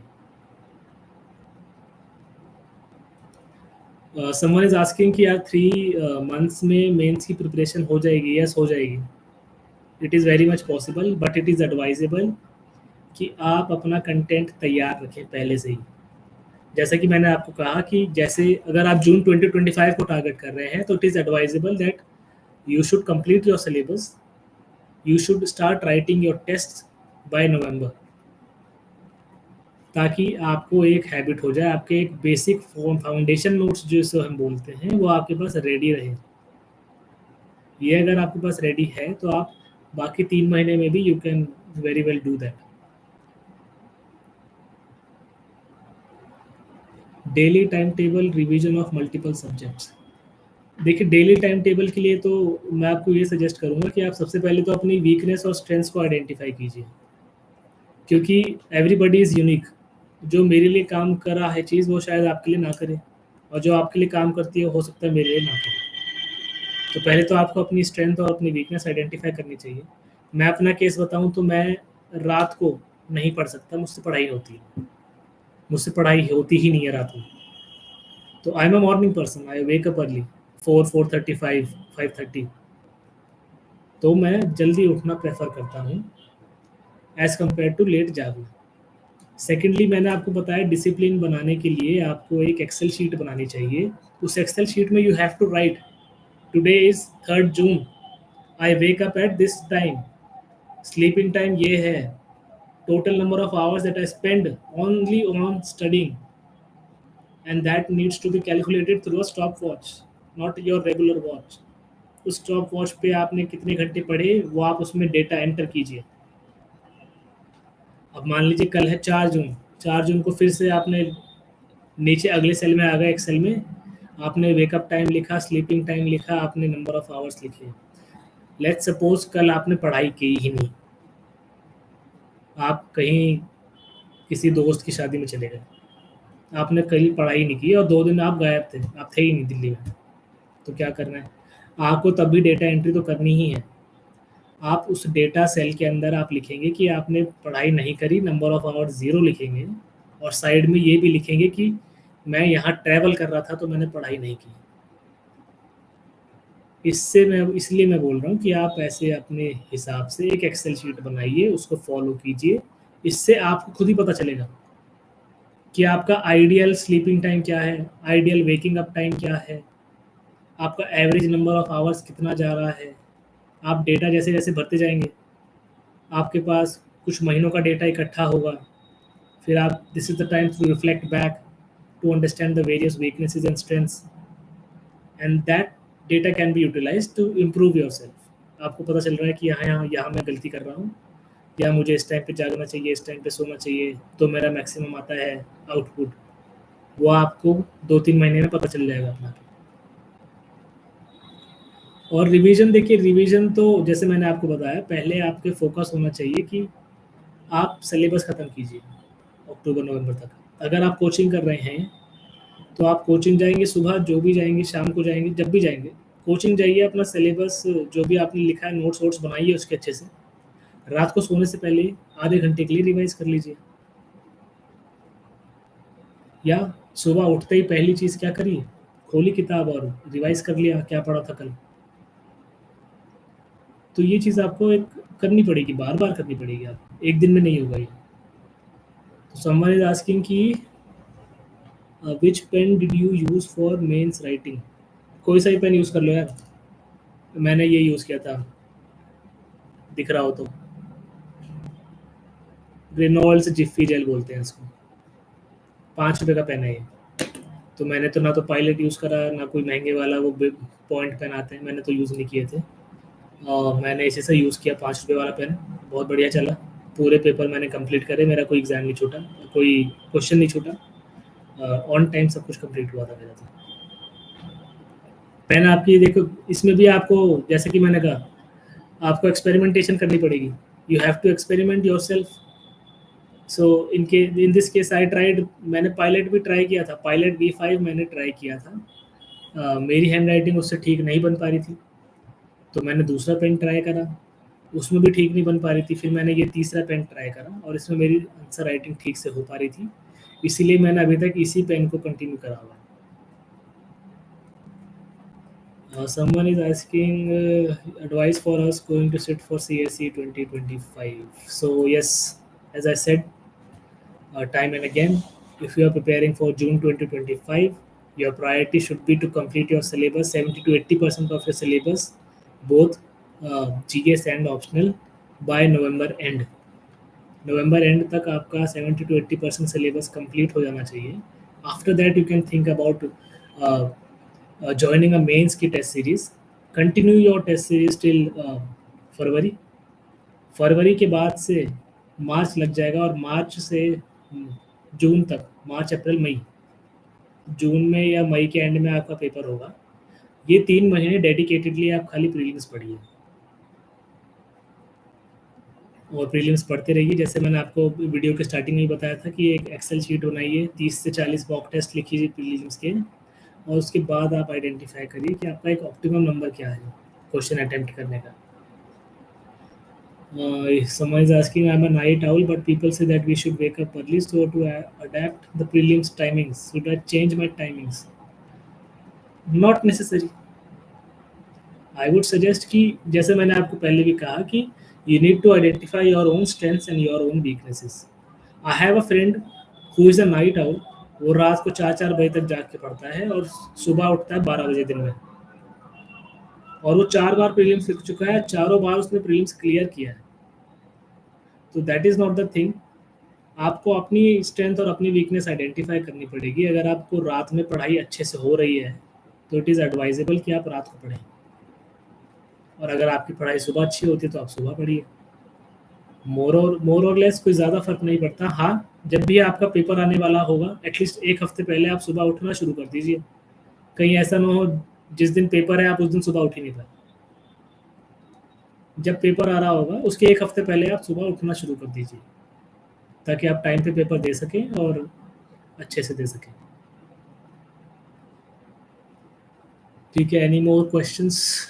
[SPEAKER 1] समवन इज आस्किंग कि यार 3 मंथ्स में मेंस की प्रिपरेशन हो जाएगी? यस, हो जाएगी। It is very much possible, but it is advisable कि आप अपना कंटेंट तैयार रखें पहले से ही। जैसा कि मैंने आपको कहा कि जैसे अगर आप जून 2025 को टारगेट कर रहे हैं, तो it is advisable that you should complete your syllabus, you should start writing your test by November, ताकि आपको एक हैबिट हो जाए, आपके एक बेसिक फाउंडेशन नोट्स जिसे हम बोलते हैं वो आपके पास रेडी रहे। ये अगर आपके पास रेडी है तो आप बाकी 3 महीने में भी you can very well do that. Daily time table revision of multiple subjects. देखिए, डेली टाइम टेबल के लिए तो मैं आपको ये सजेस्ट करूँगा कि आप सबसे पहले तो अपनी वीकनेस और स्ट्रेंथ्स को आइडेंटिफाई कीजिए, क्योंकि एवरीबॉडी इज़ यूनिक। जो मेरे लिए काम कर रहा है चीज़ वो शायद आपके लिए ना करे, और जो आपके लिए काम करती है हो सकता है मेरे लिए ना करे। तो पहले तो आपको अपनी स्ट्रेंथ और अपनी वीकनेस आइडेंटिफाई करनी चाहिए। मैं अपना केस बताऊँ तो मैं रात को नहीं पढ़ सकता, मुझसे पढ़ाई होती है, मुझसे पढ़ाई होती ही नहीं है रात में। तो आई am a morning person, I wake up early 4:35 5:30। तो मैं जल्दी उठना प्रेफर करता हूँ एज़ कम्पेयर टू लेट जागना। सेकेंडली, मैंने आपको बताया डिसिप्लिन बनाने के लिए आपको एक एक्सेल शीट बनानी चाहिए। उस एक्सेल शीट में you have to write today is 3 June, I wake up at this time, sleeping time ये है, total number of hours that I spend only on studying, and that needs to be calculated through a stop watch, not your regular watch. उस stopwatch पे आपने कितने घंटे पढ़े वो आप उसमें डेटा एंटर कीजिए। अब मान लीजिए कल है 4 जून, 4 जून को फिर से आपने नीचे अगले सेल में आ गए एक्सेल में, आपने वेकअप टाइम लिखा, स्लीपिंग टाइम लिखा, आपने नंबर ऑफ आवर्स लिखे। लेट्स सपोज कल आपने पढ़ाई की ही नहीं, आप कहीं किसी दोस्त की शादी में चले गए, आपने कल पढ़ाई नहीं की और 2 दिन आप गायब थे, आप थे ही नहीं दिल्ली में। तो क्या करना है, आपको तब भी डेटा एंट्री तो करनी ही है। आप उस डेटा सेल के अंदर आप लिखेंगे कि आपने पढ़ाई नहीं करी, नंबर ऑफ आवर्स 0 लिखेंगे, और साइड में ये भी लिखेंगे कि मैं यहाँ ट्रैवल कर रहा था तो मैंने पढ़ाई नहीं की। इसलिए मैं बोल रहा हूँ कि आप ऐसे अपने हिसाब से एक एक्सेल शीट बनाइए, उसको फॉलो कीजिए। इससे आपको खुद ही पता चलेगा कि आपका आइडियल स्लीपिंग टाइम क्या है, आइडियल वेकिंग अप टाइम क्या है, आपका एवरेज नंबर ऑफ आवर्स कितना जा रहा है। आप डेटा जैसे जैसे भरते जाएंगे, आपके पास कुछ महीनों का डेटा इकट्ठा होगा, फिर आप this is the time to reflect back, to understand the various weaknesses and strengths, and that data can be utilized to improve yourself. आपको पता चल रहा है कि यहाँ मैं गलती कर रहा हूँ, या मुझे इस टाइम पे जागना चाहिए, इस टाइम पे सोना चाहिए, तो मेरा मैक्सिमम आता है आउटपुट। वो आपको 2-3 महीने में पता चल जाएगा अपना। और रिवीजन, देखिए रिवीजन तो जैसे मैंने आपको बताया, पहले आपके फोकस होना चाहिए कि आप सिलेबस ख़त्म कीजिए अक्टूबर नवंबर तक। अगर आप कोचिंग कर रहे हैं तो आप कोचिंग जाएंगे, सुबह जो भी जाएंगे, शाम को जाएंगे, जब भी जाएंगे कोचिंग जाइए, अपना सिलेबस जो भी आपने लिखा है नोट्स वोट्स बनाइए उसके अच्छे से। रात को सोने से पहले आधे घंटे के लिए रिवाइज कर लीजिए, या सुबह उठते ही पहली चीज़ क्या करिए, खोली किताब और रिवाइज कर लिया क्या पढ़ा था कल। तो ये चीज़ आपको एक करनी पड़ेगी, बार बार करनी पड़ेगी, आप एक दिन में नहीं होगा ये। तो समवन इज आस्किंग कि which pen did you use for mains writing. कोई सा ही पेन यूज़ कर लो यार, मैंने ये यूज़ किया था, दिख रहा हो तो, रेनॉल्ड्स जिफ्फी जेल बोलते हैं इसको, 5 रुपये का पेन है ये। तो मैंने तो ना तो पायलट यूज़ करा, ना कोई महंगे वाला वो पॉइंट पेन आते हैं, मैंने तो यूज़ नहीं किए थे। और मैंने इसी से यूज़ किया 5 रुपये वाला पेन, बहुत बढ़िया चला। पूरे पेपर मैंने कंप्लीट करे, मेरा कोई एग्ज़ाम नहीं छूटा, कोई क्वेश्चन नहीं छूटा, ऑन टाइम सब कुछ कंप्लीट हुआ था मेरा। तो पेन आपकी देखो, इसमें भी आपको जैसे कि मैंने कहा, आपको एक्सपेरिमेंटेशन करनी पड़ेगी, you have to experiment yourself. So in this case I tried, मैंने पायलट भी ट्राई किया था, पायलट V5 मैंने ट्राई किया था। मेरी हैंड राइटिंग उससे ठीक नहीं बन पा रही थी, तो मैंने दूसरा पेन ट्राई करा, उसमें भी ठीक नहीं बन पा रही थी, फिर मैंने ये तीसरा पेन ट्राई करा और इसमें मेरी आंसर राइटिंग ठीक से हो पा रही थी। इसीलिए मैंने अभी तक इसी पेन को कंटिन्यू करा हुआ है। Someone is asking advice for us going to sit for CSE 2025. So yes, as I said time and again, if you are preparing for June 2025, your priority should be to complete your syllabus, 70 to 80% of your syllabus, both GS and optional, by November end. November end तक आपका 70 to 80% syllabus complete हो जाना चाहिए. After that you can think about joining a mains की test series. Continue your test series till February. फरवरी के बाद से मार्च लग जाएगा और मार्च से जून तक, मार्च अप्रैल मई, जून में या मई के एंड में आपका पेपर होगा. ये 3 महीने डेडिकेटेडली आप खाली प्रीलिम्स पढ़िए और प्रीलिम्स पढ़ते रहिए. जैसे मैंने आपको वीडियो के स्टार्टिंग में ही बताया था कि एक एक्सेल शीट बनाइए, 30 से 40 मॉक टेस्ट लिखिए प्रीलिम्स के, और उसके बाद आप आइडेंटिफाई करिए कि आपका एक ऑप्टिमम नंबर क्या है क्वेश्चन अटेम्प्ट करने का. Someone is asking, I'm a night owl, but people say that we should wake up early. So to adapt the prelims timings, should I change my timings? Not necessary. I would suggest कि जैसे मैंने आपको पहले भी कहा कि you need to identify your own strengths and your own weaknesses. I have a friend who is a night owl. वो रात को 4-4 बजे तक जाग के पढ़ता है और सुबह उठता है 12 बजे दिन में, और वो 4 बार प्रीलिम्स लिख चुका है, चारों बार उसने प्रीलिम्स क्लियर किया है. तो that is not the thing. आपको अपनी स्ट्रेंथ और अपनी वीकनेस आइडेंटिफाई करनी पड़ेगी. अगर आपको रात में पढ़ाई अच्छे से हो रही है तो इट इज़ एडवाइजेबल कि आप रात को पढ़ें, और अगर आपकी पढ़ाई सुबह अच्छी होती है तो आप सुबह पढ़िए. मोर और लेस कोई ज़्यादा फर्क नहीं पड़ता. हाँ, जब भी आपका पेपर आने वाला होगा एटलीस्ट एक हफ्ते पहले आप सुबह उठना शुरू कर दीजिए. कहीं ऐसा ना हो जिस दिन पेपर है आप उस दिन सुबह उठ ही नहीं पाए. जब पेपर आ रहा होगा उसके एक हफ्ते पहले आप सुबह उठना शुरू कर दीजिए, ताकि आप टाइम पे पेपर दे सकें और अच्छे से दे सकें. ठीक है, any more questions?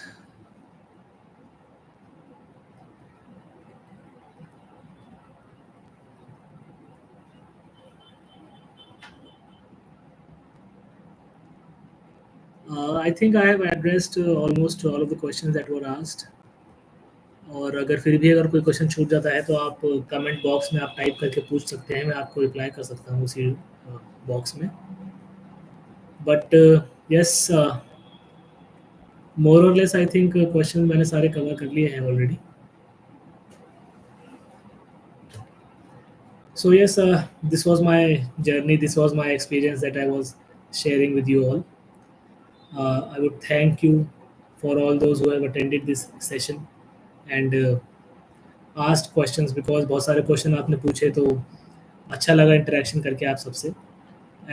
[SPEAKER 1] I think I have addressed almost all of the questions that were asked. और अगर फिर भी अगर कोई क्वेश्चन छूट जाता है तो आप कमेंट बॉक्स में आप टाइप करके पूछ सकते हैं, मैं आपको रिप्लाई कर सकता हूँ उसी बॉक्स में. बट यस, मोर और लेस आई थिंक क्वेश्चन मैंने सारे कवर कर लिए हैं already. So yes, this was my journey, this was my experience that I was sharing with you all. I would thank you for all those who have attended this session and asked questions, because बहुत सारे question आपने पूछे तो अच्छा लगा interaction करके आप सबसे.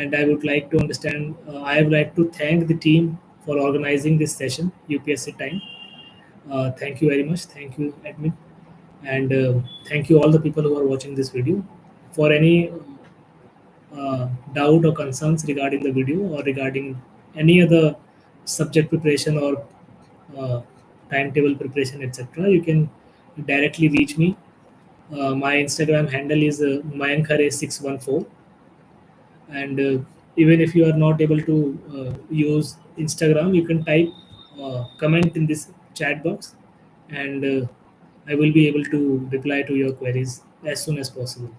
[SPEAKER 1] And I would like to understand, I would like to thank the team for organizing this session, UPSC Time. Thank you very much. Thank you, admin. And thank you all the people who are watching this video. For any doubt or concerns regarding the video or regarding any other subject preparation or timetable preparation, etc., you can directly reach me. My Instagram handle is mayankhare614. And even if you are not able to use Instagram, you can type comment in this chat box, and I will be able to reply to your queries as soon as possible.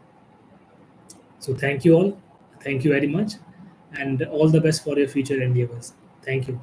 [SPEAKER 1] So thank you all, thank you very much, and all the best for your future endeavors. Thank you.